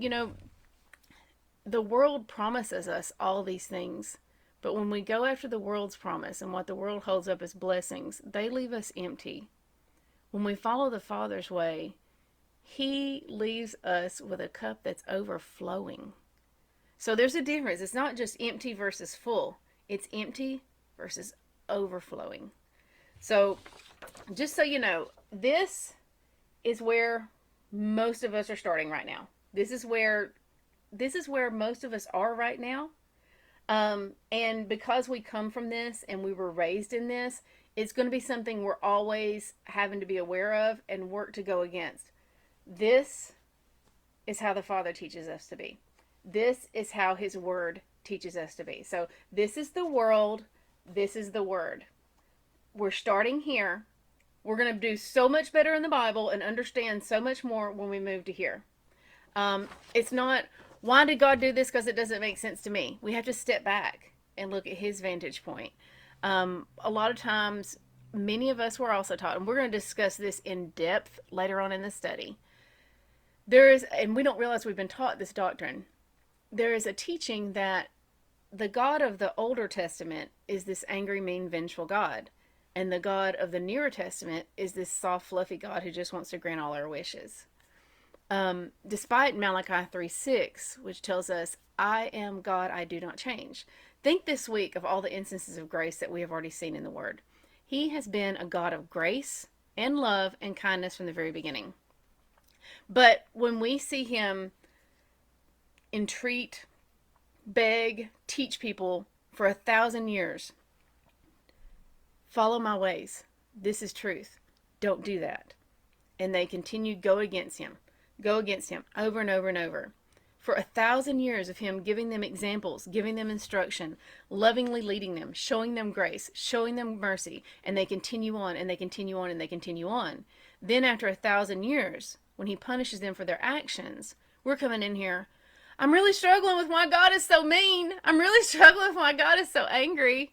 the world promises us all these things, but when we go after the world's promise and what the world holds up as blessings, they leave us empty. When we follow the Father's way, he leaves us with a cup that's overflowing. So there's a difference. It's not just empty versus full. It's empty versus overflowing. So just so you know, this is where most of us are starting right now. This is where most of us are right now. And because we come from this and we were raised in this, it's going to be something we're always having to be aware of and work to go against. This is how the Father teaches us to be. This is how his word teaches us to be. So this is the world. This is the word. We're starting here. We're going to do so much better in the Bible and understand so much more when we move to here. It's not, why did God do this? Because it doesn't make sense to me. We have to step back and look at his vantage point. A lot of times, many of us were also taught, and we're going to discuss this in depth later on in the study. There is, and we don't realize we've been taught this doctrine, there is a teaching that the God of the Older Testament is this angry, mean, vengeful God. And the God of the Newer Testament is this soft, fluffy God who just wants to grant all our wishes. Despite Malachi 3:6, which tells us, I am God, I do not change. Think this week of all the instances of grace that we have already seen in the Word. He has been a God of grace and love and kindness from the very beginning. But when we see him entreat, beg, teach people for 1,000 years, follow my ways. This is truth. Don't do that. And they continue go against him over and over and over. For 1,000 years of him giving them examples, giving them instruction, lovingly leading them, showing them grace, showing them mercy, and they continue on and they continue on and they continue on. Then after 1,000 years, when he punishes them for their actions, we're coming in here, I'm really struggling with why God is so mean. I'm really struggling with why God is so angry.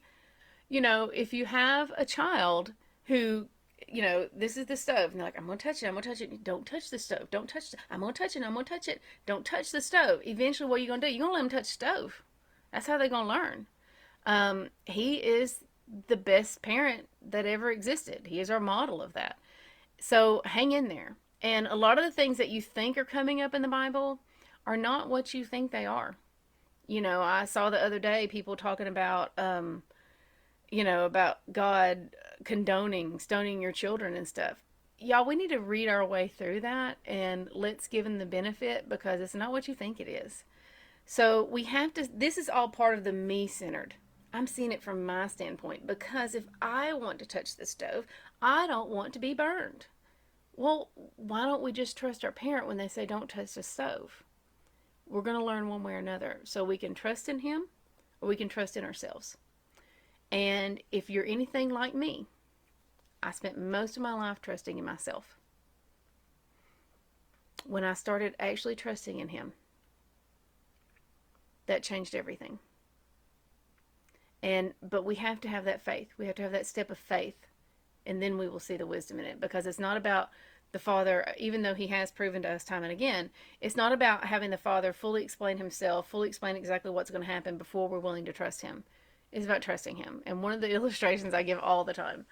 If you have a child who, this is the stove, and they're like, I'm going to touch it, I'm going to touch it. Don't touch the stove. Don't touch it. I'm going to touch it, I'm going to touch it. Don't touch the stove. Eventually, what are you going to do? You're going to let them touch the stove. That's how they're going to learn. He is the best parent that ever existed. He is our model of that. So hang in there. And a lot of the things that you think are coming up in the Bible are not what you think they are. I saw the other day people talking about, about God condoning stoning your children and stuff. Y'all, we need to read our way through that and let's give him the benefit, because it's not what you think it is. So we have to, this is all part of the me-centered. I'm seeing it from my standpoint, because if I want to touch the stove, I don't want to be burned. Well, why don't we just trust our parent when they say don't touch the stove? We're going to learn one way or another. So we can trust in him or we can trust in ourselves. And if you're anything like me, I spent most of my life trusting in myself. When I started actually trusting in him, that changed everything. But we have to have that faith. We have to have that step of faith, and then we will see the wisdom in it, because it's not about the Father, even though he has proven to us time and again, it's not about having the Father fully explain himself, fully explain exactly what's going to happen before we're willing to trust him. It's about trusting him. And one of the illustrations I give all the time,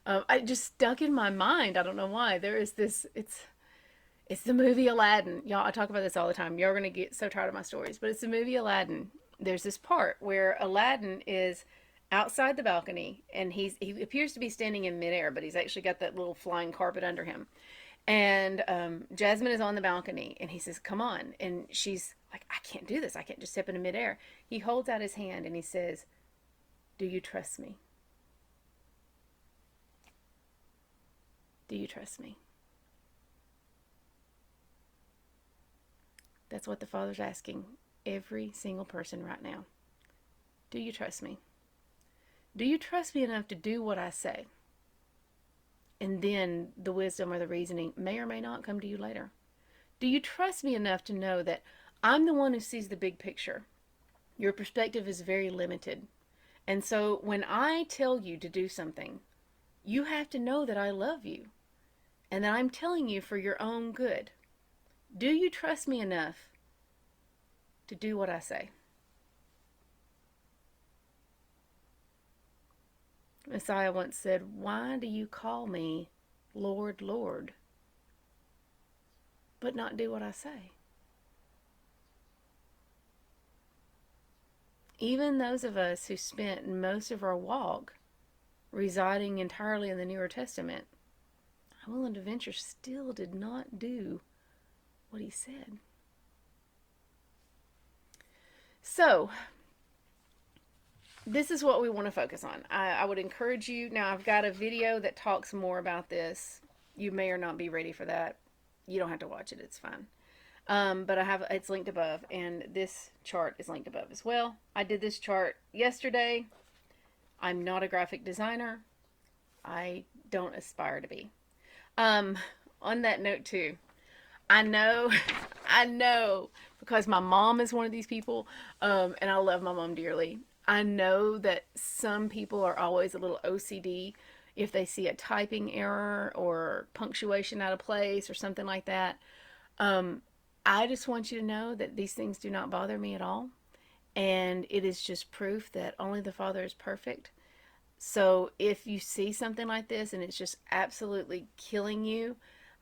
I just stuck in my mind. I don't know why. There is this, it's the movie Aladdin. Y'all, I talk about this all the time. You're going to get so tired of my stories, but it's the movie Aladdin. There's this part where Aladdin is outside the balcony, and he appears to be standing in midair, but he's actually got that little flying carpet under him. And Jasmine is on the balcony, and he says, come on. And she's like, I can't do this. I can't just step into midair. He holds out his hand, and he says, do you trust me? Do you trust me? That's what the Father's asking every single person right now. Do you trust me? Do you trust me enough to do what I say? And then the wisdom or the reasoning may or may not come to you later. Do you trust me enough to know that I'm the one who sees the big picture? Your perspective is very limited. And so when I tell you to do something, you have to know that I love you and that I'm telling you for your own good. Do you trust me enough to do what I say? Messiah once said, "Why do you call me Lord, Lord, but not do what I say?" Even those of us who spent most of our walk residing entirely in the Newer Testament, I'm willing to venture, still did not do what he said. So, this is what we want to focus on. I would encourage you. Now, I've got a video that talks more about this. You may or not be ready for that. You don't have to watch it. It's fine. But it's linked above, and this chart is linked above as well. I did this chart yesterday. I'm not a graphic designer. I don't aspire to be. On that note too, I know, I know, because my mom is one of these people, and I love my mom dearly. I know that some people are always a little OCD if they see a typing error or punctuation out of place or something like that. I just want you to know that these things do not bother me at all. And it is just proof that only the Father is perfect. So if you see something like this and it's just absolutely killing you,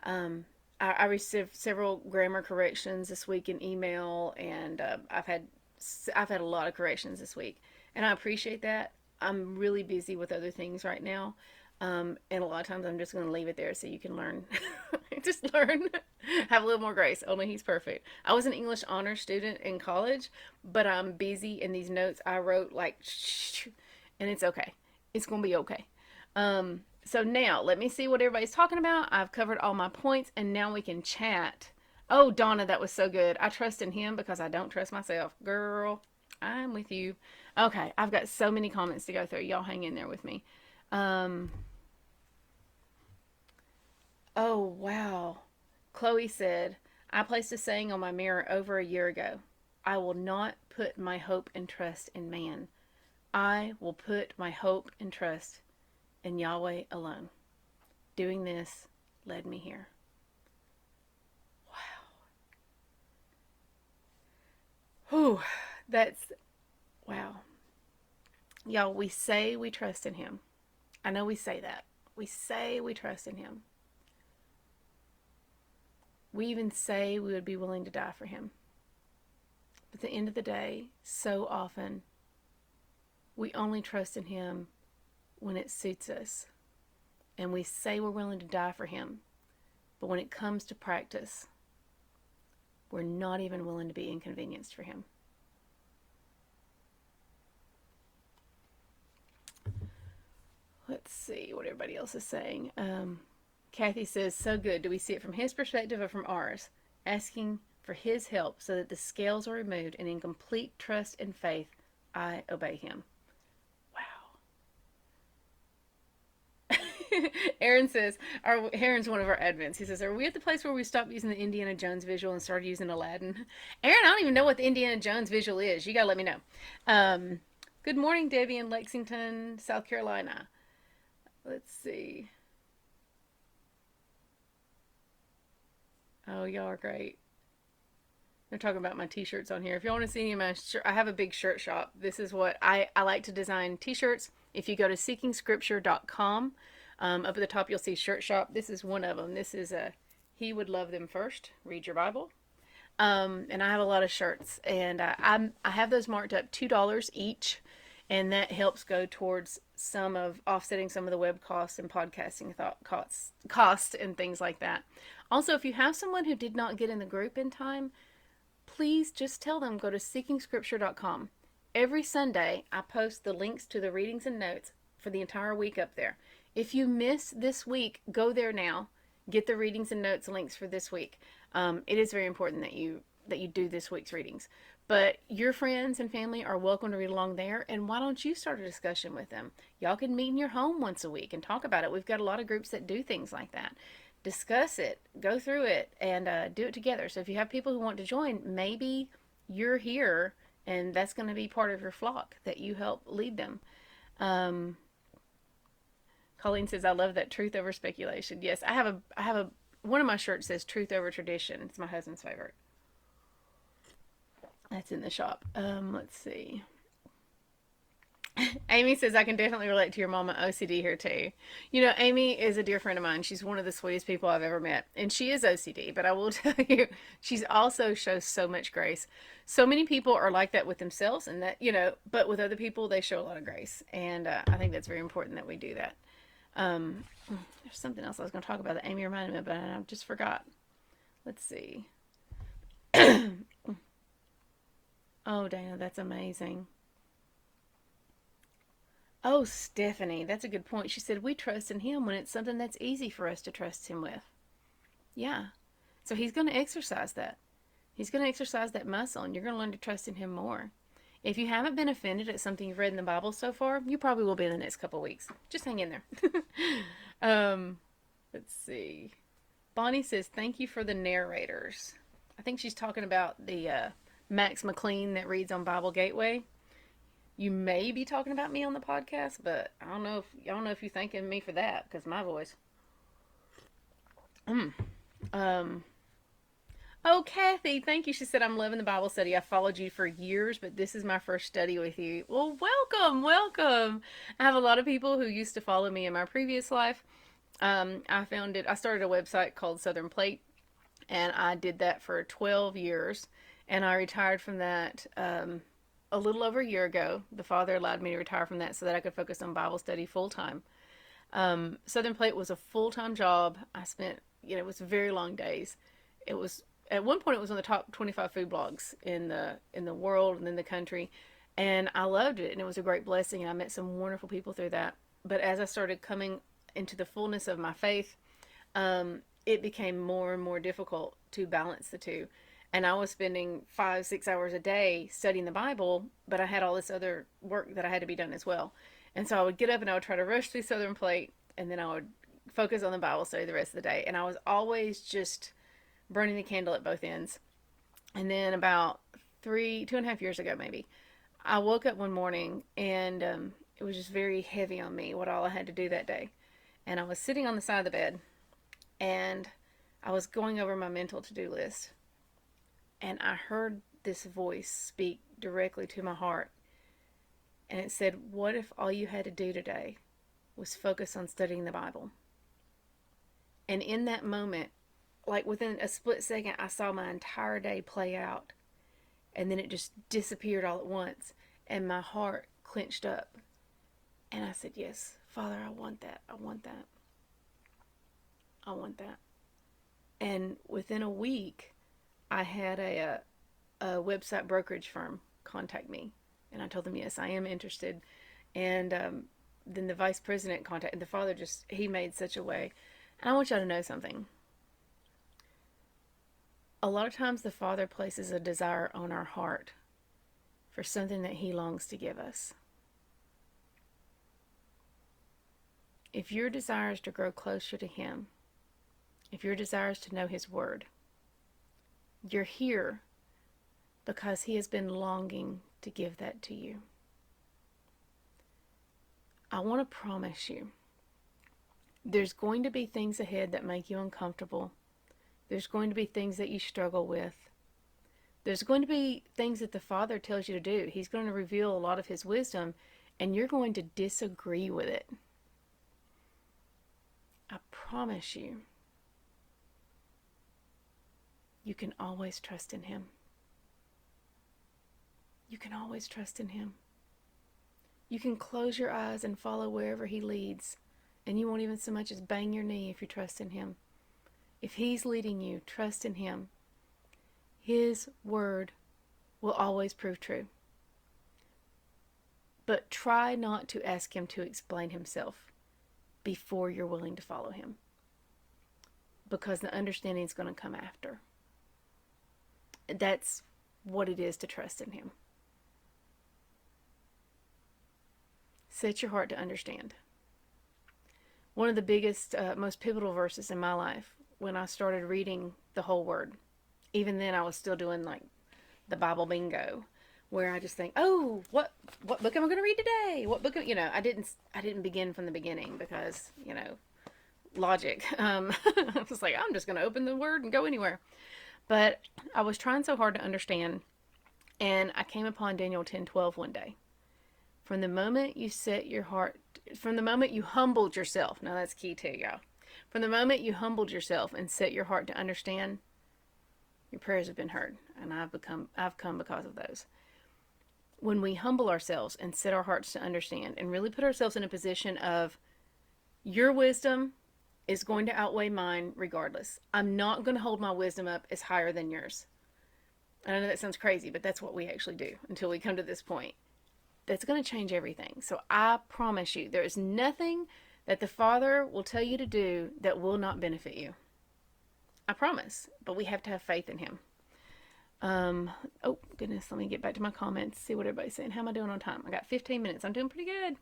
I received several grammar corrections this week in email, and I've had a lot of corrections this week, and I appreciate that. I'm really busy with other things right now, and a lot of times I'm just going to leave it there so you can learn. Just learn. Have a little more grace. Only he's perfect. I was an English honors student in college, but I'm busy, and these notes I wrote like, and it's okay. It's going to be okay. So now let me see what everybody's talking about. I've covered all my points, and now we can chat. Oh, Donna, that was so good. I trust in him because I don't trust myself. Girl, I'm with you. Okay, I've got so many comments to go through. Y'all hang in there with me. Oh, wow. Chloe said, I placed a saying on my mirror over a year ago. I will not put my hope and trust in man. I will put my hope and trust in Yahweh alone. Doing this led me here. Wow. Whew. That's, wow. Y'all, we say we trust in him. I know we say that. We say we trust in him. We even say we would be willing to die for him. But at the end of the day, so often, we only trust in him when it suits us. And we say we're willing to die for him. But when it comes to practice, we're not even willing to be inconvenienced for him. Let's see what everybody else is saying. Kathy says, so good. Do we see it from his perspective or from ours? Asking for his help so that the scales are removed, and in complete trust and faith, I obey him. Wow. Aaron says, Aaron's one of our admins. He says, are we at the place where we stopped using the Indiana Jones visual and started using Aladdin? Aaron, I don't even know what the Indiana Jones visual is. You got to let me know. Good morning, Debbie in Lexington, South Carolina. Let's see. Oh, y'all are great. They're talking about my t-shirts on here. If you want to see any of my shirts, I have a big shirt shop. This is what I like to design t-shirts. If you go to seekingscripture.com, up at the top you'll see shirt shop. This is one of them. This is a He Would Love Them First. Read your Bible. And I have a lot of shirts, and I have those marked up $2 each, and that helps go towards offsetting some of the web costs and podcasting costs and things like that. Also, if you have someone who did not get in the group in time, please just tell them, go to seekingscripture.com. Every Sunday, I post the links to the readings and notes for the entire week up there. If you missed this week, go there now. Get the readings and notes links for this week. It is very important that you that you do this week's readings. But your friends and family are welcome to read along there. And why don't you start a discussion with them? Y'all can meet in your home once a week and talk about it. We've got a lot of groups that do things like that. Discuss it, go through it, and do it together. So if you have people who want to join, maybe you're here and that's going to be part of your flock that you help lead them. Um, Colleen says, "I love that truth over speculation." Yes, I have a one of my shirts says "truth over tradition." It's my husband's favorite. That's in the shop. Let's see. Amy says, "I can definitely relate to your mama OCD here too." You know, Amy is a dear friend of mine. She's one of the sweetest people I've ever met. And she is OCD, but I will tell you, she's also shows so much grace. So many people are like that with themselves and that, but with other people, they show a lot of grace. And I think that's very important that we do that. There's something else I was going to talk about that Amy reminded me of, but I just forgot. Let's see. Oh, Dana, that's amazing. Oh, Stephanie, that's a good point. She said, we trust in him when it's something that's easy for us to trust him with. Yeah. So he's going to exercise that. He's going to exercise that muscle, and you're going to learn to trust in him more. If you haven't been offended at something you've read in the Bible so far, you probably will be in the next couple of weeks. Just hang in there. um, let's see. Bonnie says, thank you for the narrators. I think she's talking about the Max McLean that reads on Bible Gateway. You may be talking about me on the podcast, but I don't know if you're thanking me for that because my voice. Um. Oh, Kathy, thank you. She said, I'm loving the Bible study. I followed you for years, but this is my first study with you. Well, welcome, welcome. I have a lot of people who used to follow me in my previous life. I started a website called Southern Plate, and I did that for 12 years, and I retired from that a little over a year ago. The Father allowed me to retire from that so that I could focus on Bible study full time. Southern Plate was a full time job. I spent, it was very long days. It was at one point it was on the top 25 food blogs in the world and in the country, and I loved it, and it was a great blessing, and I met some wonderful people through that. But as I started coming into the fullness of my faith, it became more and more difficult to balance the two. And I was spending 5, 6 hours a day studying the Bible, but I had all this other work that I had to be done as well. And so I would get up and I would try to rush through Southern Plate, and then I would focus on the Bible study the rest of the day. And I was always just burning the candle at both ends. And then about 2.5 years ago, maybe, I woke up one morning and it was just very heavy on me what all I had to do that day. And I was sitting on the side of the bed and I was going over my mental to-do list. And I heard this voice speak directly to my heart. And it said, what if all you had to do today was focus on studying the Bible? And in that moment, like within a split second, I saw my entire day play out. And then it just disappeared all at once. And my heart clenched up. And I said, yes, Father, I want that. I want that. I want that. And within a week, I had a website brokerage firm contact me. And I told them, yes, I am interested. And then the vice president contacted, the Father he made such a way. And I want y'all to know something. A lot of times the Father places a desire on our heart for something that he longs to give us. If your desire is to grow closer to him, if your desire is to know his word, you're here because he has been longing to give that to you. I want to promise you, there's going to be things ahead that make you uncomfortable. There's going to be things that you struggle with. There's going to be things that the Father tells you to do. He's going to reveal a lot of his wisdom, and you're going to disagree with it. I promise you, you can always trust in him. You can always trust in him. You can close your eyes and follow wherever he leads, and you won't even so much as bang your knee if you trust in him. If he's leading you, trust in him. His word will always prove true. But try not to ask him to explain himself before you're willing to follow him, because the understanding is going to come after. That's what it is to trust in him. Set your heart to understand. One of the biggest, most pivotal verses in my life when I started reading the whole word. Even then, I was still doing like the Bible bingo, where I just think, oh, what book am I going to read today? What book? I didn't begin from the beginning because logic. I was like, I'm just going to open the word and go anywhere. But I was trying so hard to understand, and I came upon Daniel 10:12 one day. From the moment you set your heart, from the moment you humbled yourself, now that's key too, y'all. From the moment you humbled yourself and set your heart to understand, your prayers have been heard, and I've come because of those. When we humble ourselves and set our hearts to understand and really put ourselves in a position of your wisdom is going to outweigh mine regardless. I'm not going to hold my wisdom up as higher than yours. And I know that sounds crazy, but that's what we actually do until we come to this point. That's going to change everything. So I promise you, there is nothing that the Father will tell you to do that will not benefit you. I promise. But we have to have faith in him. Oh, goodness. Let me get back to my comments, see what everybody's saying. How am I doing on time? I got 15 minutes. I'm doing pretty good.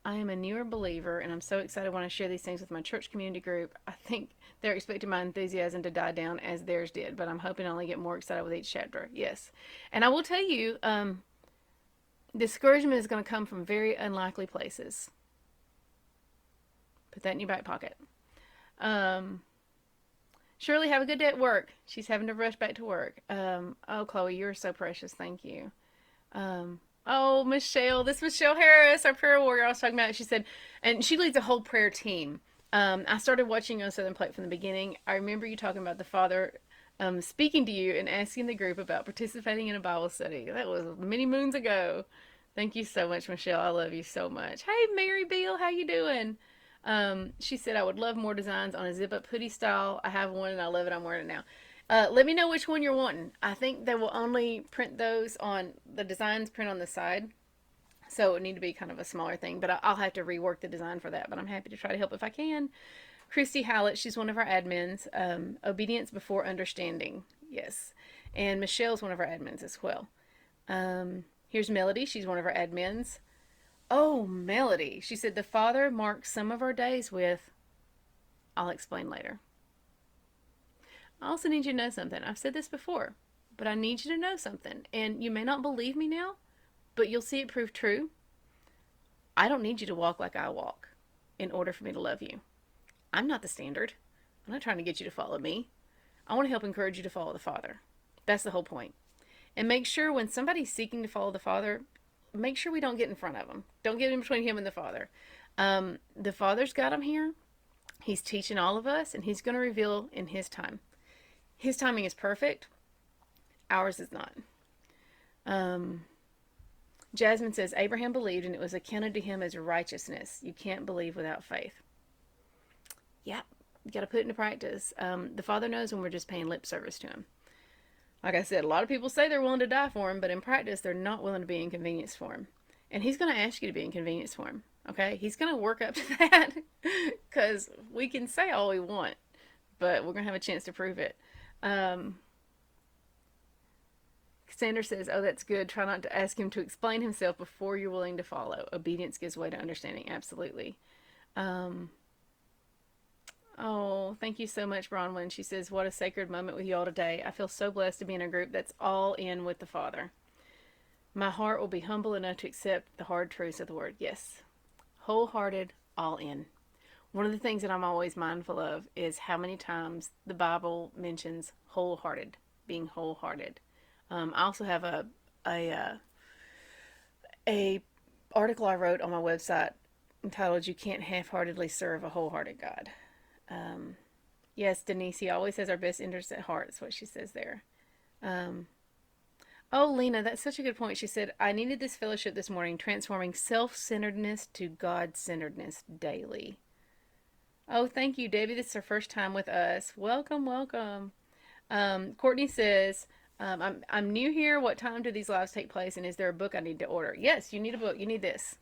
I am a newer believer, and I'm so excited when I share these things with my church community group. I think they're expecting my enthusiasm to die down as theirs did, but I'm hoping I only get more excited with each chapter. Yes. And I will tell you, discouragement is going to come from very unlikely places. Put that in your back pocket. Shirley, have a good day at work. She's having to rush back to work. Oh, Chloe, you're so precious. Thank you. Oh, Michelle, this is Michelle Harris, our prayer warrior I was talking about. She said, and she leads a whole prayer team. I started watching on Southern Plate from the beginning. I remember you talking about the Father speaking to you and asking the group about participating in a Bible study. That was many moons ago. Thank you so much, Michelle. I love you so much. Hey, Mary Beal, how you doing? She said, I would love more designs on a zip-up hoodie style. I have one and I love it. I'm wearing it now. Let me know which one you're wanting. I think they will only print those on the designs print on the side. So it would need to be kind of a smaller thing, but I'll have to rework the design for that. But I'm happy to try to help if I can. Christy Hallett, she's one of our admins. Obedience before understanding. Yes. And Michelle's one of our admins as well. Here's Melody. She's one of our admins. Oh, Melody. She said, the Father marks some of our days with, I'll explain later. I also need you to know something. I've said this before, but I need you to know something. And you may not believe me now, but you'll see it prove true. I don't need you to walk like I walk in order for me to love you. I'm not the standard. I'm not trying to get you to follow me. I want to help encourage you to follow the Father. That's the whole point. And make sure when somebody's seeking to follow the Father, make sure we don't get in front of them. Don't get in between him and the Father. The Father's got him here. He's teaching all of us, and he's going to reveal in his time. His timing is perfect. Ours is not. Jasmine says, Abraham believed and it was accounted to him as righteousness. You can't believe without faith. Yeah, you got to put it into practice. The Father knows when we're just paying lip service to him. Like I said, a lot of people say they're willing to die for him, but in practice, they're not willing to be inconvenienced for him. And he's going to ask you to be inconvenienced for him. Okay? He's going to work up to that because we can say all we want, but we're going to have a chance to prove it. Sandra says, oh, that's good. Try not to ask him to explain himself before you're willing to follow. Obedience gives way to understanding. Absolutely. Oh, thank you so much, Bronwyn. She says, what a sacred moment with you all today. I feel so blessed to be in a group that's all in with the Father. My heart will be humble enough to accept the hard truths of the word. Yes. Wholehearted, all in. One of the things that I'm always mindful of is how many times the Bible mentions wholehearted, being wholehearted. I also have a article I wrote on my website entitled "You Can't Half-Heartedly Serve a Wholehearted God." Yes, Denise, he always has our best interests at heart. That's what she says there. Oh, Lena, that's such a good point. She said, I needed this fellowship this morning, transforming self-centeredness to God-centeredness daily. Oh, thank you, Debbie. This is her first time with us. Welcome, welcome. Courtney says, I'm new here. What time do these lives take place? And is there a book I need to order? Yes, you need a book. You need this.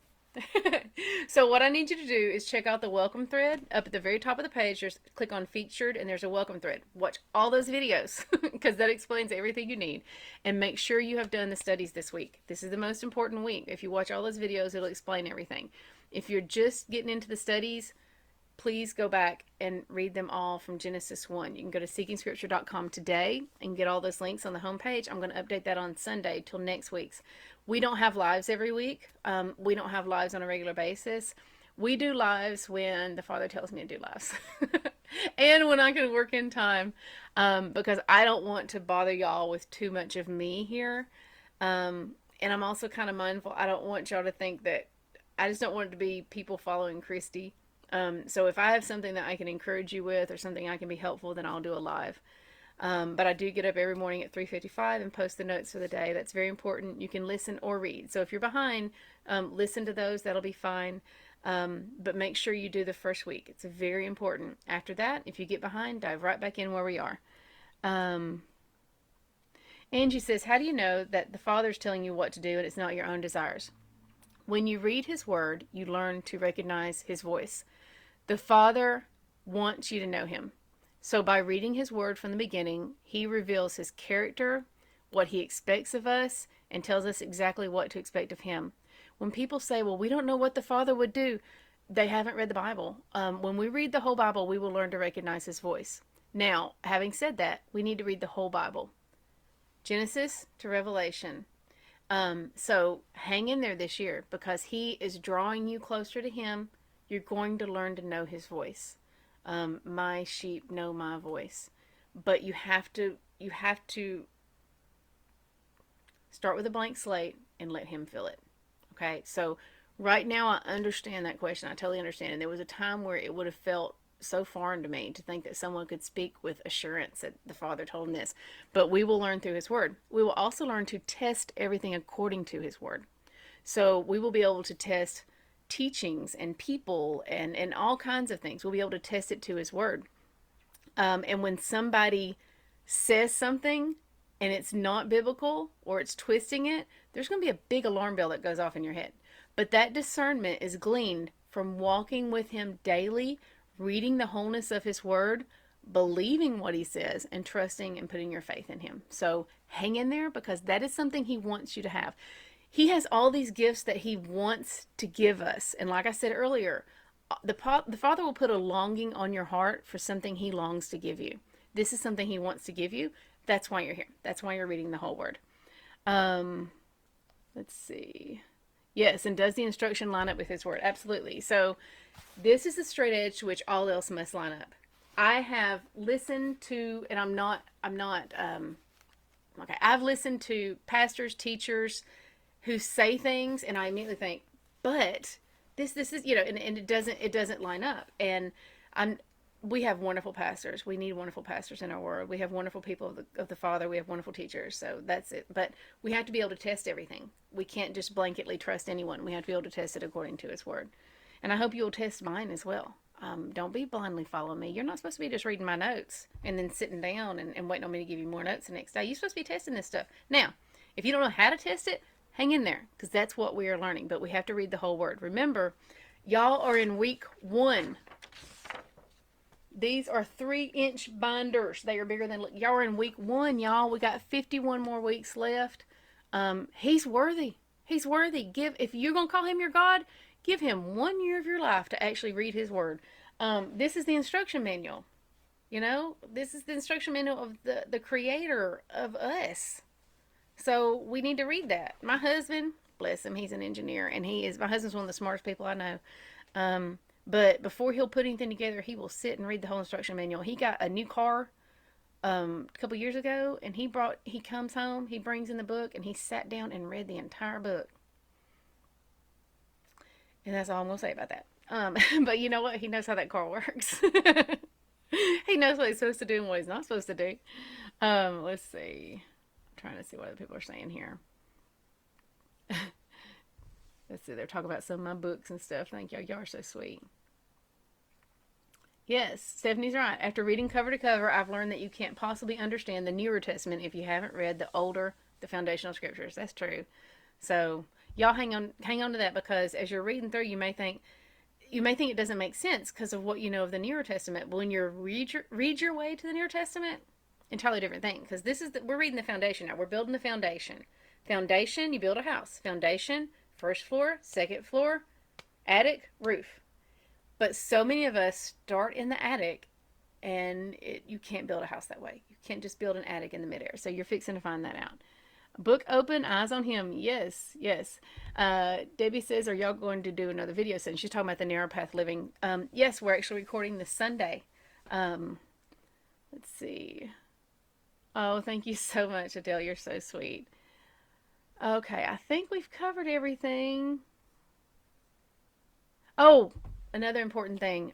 So what I need you to do is check out the welcome thread up at the very top of the page. Just click on featured and there's a welcome thread. Watch all those videos because that explains everything you need. And make sure you have done the studies this week. This is the most important week. If you watch all those videos, it'll explain everything. If you're just getting into the studies, please go back and read them all from Genesis 1. You can go to seekingscripture.com today and get all those links on the homepage. I'm going to update that on Sunday till next week's. We don't have lives every week. We don't have lives on a regular basis. We do lives when the Father tells me to do lives and when I can work in time, because I don't want to bother y'all with too much of me here. And I'm also kind of mindful. I don't want y'all to think that I just don't want it to be people following Christy. So if I have something that I can encourage you with or something I can be helpful, then I'll do a live. But I do get up every morning at 3:55 and post the notes for the day. That's very important. You can listen or read. So if you're behind, listen to those. That'll be fine. But make sure you do the first week. It's very important. After that, if you get behind, dive right back in where we are. Angie says, how do you know that the Father's telling you what to do and it's not your own desires? When you read His Word, you learn to recognize His voice. The Father wants you to know Him. So by reading His Word from the beginning, He reveals His character, what He expects of us, and tells us exactly what to expect of Him. When people say, well, we don't know what the Father would do, they haven't read the Bible. When we read the whole Bible, we will learn to recognize His voice. Now, having said that, we need to read the whole Bible. Genesis to Revelation. So hang in there this year because He is drawing you closer to Him. You're going to learn to know His voice. My sheep know my voice. But you have to start with a blank slate and let Him fill it. Okay? So right now I understand that question. I totally understand. And there was a time where it would have felt so foreign to me to think that someone could speak with assurance that the Father told him this. But we will learn through His Word. We will also learn to test everything according to His Word. So we will be able to test teachings and people and all kinds of things. We'll be able to test it to His Word. And when somebody says something and it's not biblical or it's twisting it, there's going to be a big alarm bell that goes off in your head. But that discernment is gleaned from walking with Him daily, reading the wholeness of His Word, believing what He says, and trusting and putting your faith in Him. So hang in there because that is something He wants you to have. He has all these gifts that He wants to give us. And like I said earlier, the Father will put a longing on your heart for something He longs to give you. This is something He wants to give you. That's why you're here. That's why you're reading the whole Word. Let's see. Yes, and does the instruction line up with His Word? Absolutely. So this is the straight edge to which all else must line up. I have listened to, and I've listened to pastors, teachers who say things, and I immediately think, but this is, and it doesn't line up. And we have wonderful pastors. We need wonderful pastors in our world. We have wonderful people of the Father. We have wonderful teachers. So that's it. But we have to be able to test everything. We can't just blanketly trust anyone. We have to be able to test it according to His Word. And I hope you'll test mine as well. Don't be blindly following me. You're not supposed to be just reading my notes and then sitting down and waiting on me to give you more notes the next day. You're supposed to be testing this stuff. Now, if you don't know how to test it, hang in there because that's what we are learning. But we have to read the whole Word. Remember, y'all are in week 1. These are 3-inch binders. They are bigger than, y'all are in week 1, y'all. We got 51 more weeks left. He's worthy. He's worthy. If you're going to call Him your God, give Him 1 year of your life to actually read His Word. This is the instruction manual. This is the instruction manual of the Creator of us. So we need to read that. My husband, bless him, he's an engineer, and my husband's one of the smartest people I know. But before he'll put anything together, he will sit and read the whole instruction manual. He got a new car a couple years ago, and he comes home, he brings in the book, and he sat down and read the entire book. And that's all I'm going to say about that. But you know what? He knows how that car works. He knows what he's supposed to do and what he's not supposed to do. Let's see. I'm trying to see what other people are saying here. Let's see. They're talking about some of my books and stuff. Thank y'all. Y'all are so sweet. Yes, Stephanie's right. After reading cover to cover, I've learned that you can't possibly understand the Newer Testament if you haven't read the foundational scriptures. That's true. So, Y'all hang on to that, because as you're reading through, you may think it doesn't make sense because of what you know of the Newer Testament. But when you read your way to the Newer Testament, entirely different thing. Because we're reading the foundation now. We're building the foundation. Foundation, you build a house. Foundation, first floor, second floor, attic, roof. But so many of us start in the attic, and you can't build a house that way. You can't just build an attic in the midair. So you're fixing to find that out. Book open, eyes on him. Yes, yes. Debbie says, are y'all going to do another video soon? She's talking about the narrow path living. Yes, we're actually recording this Sunday. Let's see. Oh, thank you so much, Adele. You're so sweet. Okay, I think we've covered everything. Oh, another important thing.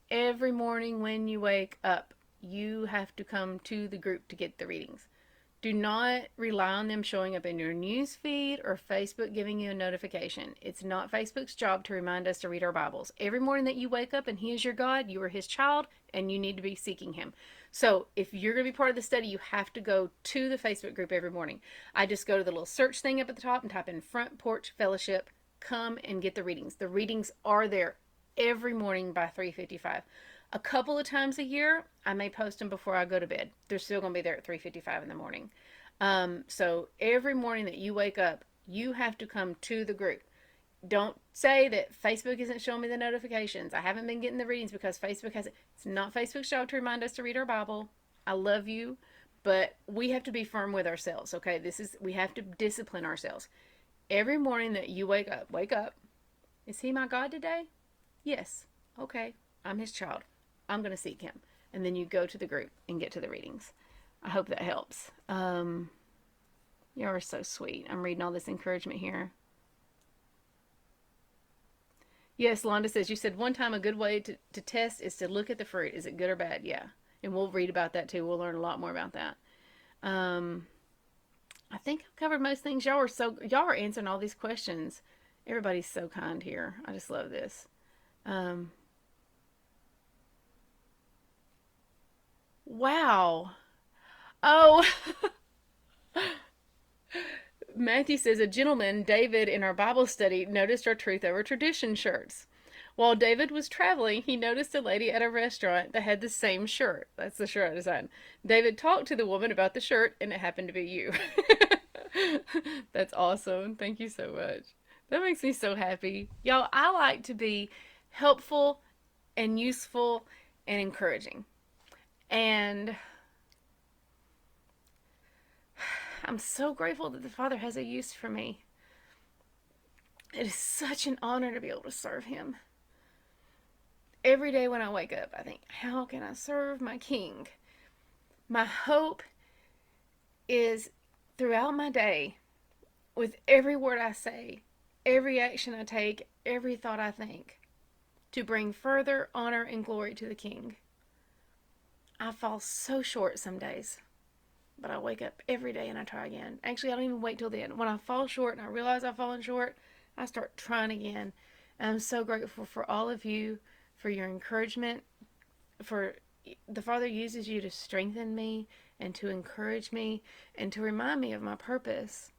Every morning when you wake up, you have to come to the group to get the readings. Do not rely on them showing up in your news feed or Facebook giving you a notification. It's not Facebook's job to remind us to read our Bibles. Every morning that you wake up and He is your God, you are His child, and you need to be seeking Him. So if you're going to be part of the study, you have to go to the Facebook group every morning. I just go to the little search thing up at the top and type in Front Porch Fellowship. Come and get the readings. The readings are there every morning by 3:55. A couple of times a year, I may post them before I go to bed. They're still going to be there at 3:55 in the morning. So every morning that you wake up, you have to come to the group. Don't say that Facebook isn't showing me the notifications. I haven't been getting the readings because Facebook hasn't. It's not Facebook's job to remind us to read our Bible. I love you, but we have to be firm with ourselves, okay? We have to discipline ourselves. Every morning that you wake up. Is He my God today? Yes. Okay. I'm His child. I'm going to seek Him. And then you go to the group and get to the readings. I hope that helps. You are so sweet. I'm reading all this encouragement here. Yes, Londa says, you said one time a good way to test is to look at the fruit. Is it good or bad? Yeah. And we'll read about that too. We'll learn a lot more about that. I think I've covered most things. Y'all are answering all these questions. Everybody's so kind here. I just love this. Wow. Oh, Matthew says, a gentleman, David, in our Bible study, noticed our Truth Over Tradition shirts. While David was traveling, he noticed a lady at a restaurant that had the same shirt. That's the shirt I designed. David talked to the woman about the shirt, and it happened to be you. That's awesome. Thank you so much. That makes me so happy. Y'all, I like to be helpful and useful and encouraging. And I'm so grateful that the Father has a use for me. It is such an honor to be able to serve Him. Every day when I wake up, I think, how can I serve my King? My hope is throughout my day, with every word I say, every action I take, every thought I think, to bring further honor and glory to the King. I fall so short some days, but I wake up every day and I try again. Actually, I don't even wait till the end. When I fall short and I realize I've fallen short, I start trying again. And I'm so grateful for all of you, for your encouragement, for the Father uses you to strengthen me and to encourage me and to remind me of my purpose.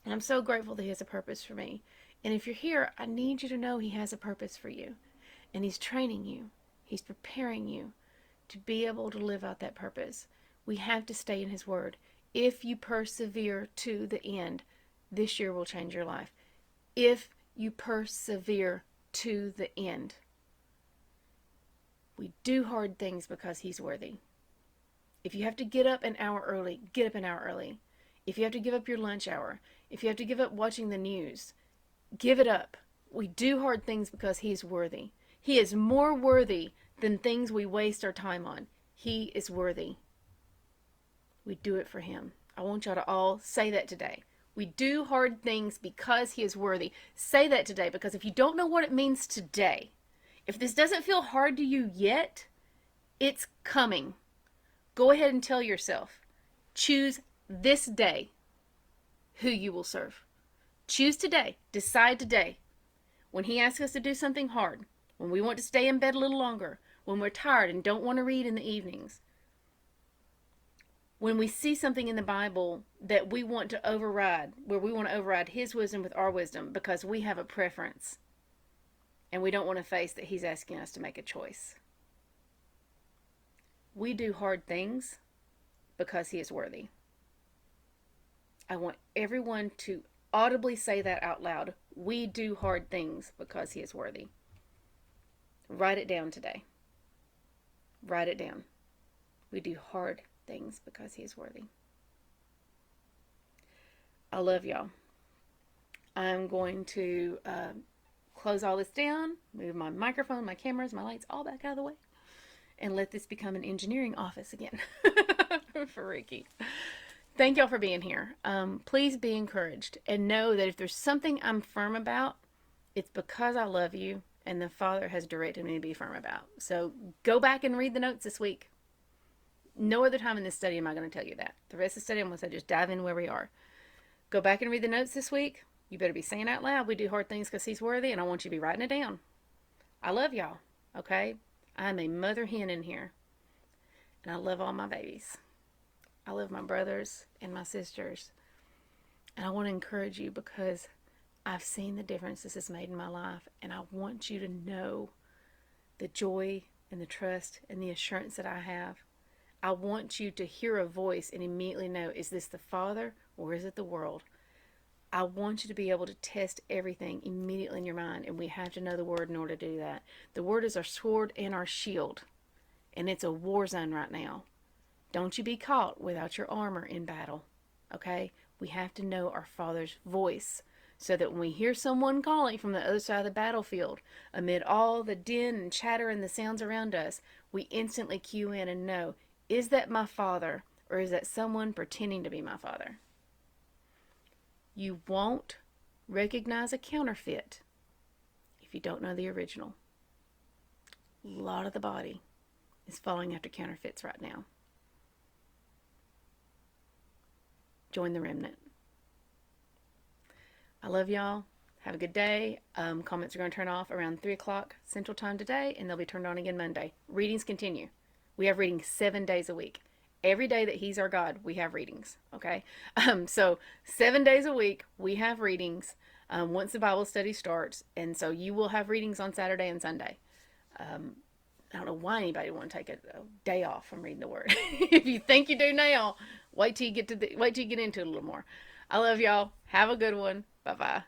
And I'm so grateful that He has a purpose for me. And if you're here, I need you to know He has a purpose for you. And He's training you. He's preparing you to be able to live out that purpose. We have to stay in His Word. If you persevere to the end, this year will change your life. If you persevere to the end. We do hard things because He's worthy. If you have to get up an hour early, get up an hour early. If you have to give up your lunch hour, if you have to give up watching the news, give it up. We do hard things because He's worthy. He is more worthy than things we waste our time on. He is worthy. We do it for Him. I want y'all to all say that today. We do hard things because He is worthy. Say that today, because if you don't know what it means today, if this doesn't feel hard to you yet, it's coming. Go ahead and tell yourself, choose this day who you will serve. Choose today. Decide today. When He asks us to do something hard, when we want to stay in bed a little longer, when we're tired and don't want to read in the evenings, When we see something in the Bible that we want to override, where we want to override his wisdom with our wisdom because we have a preference and we don't want to face that he's asking us to make a choice. We do hard things because he is worthy. I want everyone to audibly say that out loud. We do hard things because he is worthy. Write it down today. Write it down. We do hard things because he is worthy. I love y'all. I'm going to close all this down, move my microphone, my cameras, my lights all back out of the way, and let this become an engineering office again for Ricky. Thank y'all for being here. Please be encouraged and know that if there's something I'm firm about, it's because I love you and the Father has directed me to be firm about. So go back and read the notes this week. No other time in this study am I going to tell you that. The rest of the study, I'm going to say just dive in where we are. Go back and read the notes this week. You better be saying out loud, we do hard things because he's worthy, and I want you to be writing it down. I love y'all, okay? I'm a mother hen in here, and I love all my babies. I love my brothers and my sisters, and I want to encourage you because I've seen the difference this has made in my life, and I want you to know the joy and the trust and the assurance that I have. I want you to hear a voice and immediately know, is this the Father or is it the world? I want you to be able to test everything immediately in your mind, and we have to know the Word in order to do that. The Word is our sword and our shield, and it's a war zone right now. Don't you be caught without your armor in battle, okay? We have to know our Father's voice so that when we hear someone calling from the other side of the battlefield, amid all the din and chatter and the sounds around us, we instantly cue in and know, is that my Father or is that someone pretending to be my Father? You won't recognize a counterfeit if you don't know the original. A lot of the body is following after counterfeits right now. Join the remnant. I love y'all. Have a good day. Comments are going to turn off around 3 o'clock Central Time today, and they'll be turned on again Monday. Readings continue. We have readings 7 days a week. Every day that he's our God, we have readings, okay? So 7 days a week, we have readings once the Bible study starts, and so you will have readings on Saturday and Sunday. I don't know why anybody would want to take a day off from reading the Word. If you think you do now, wait till you get into it a little more. I love y'all. Have a good one. Bye-bye.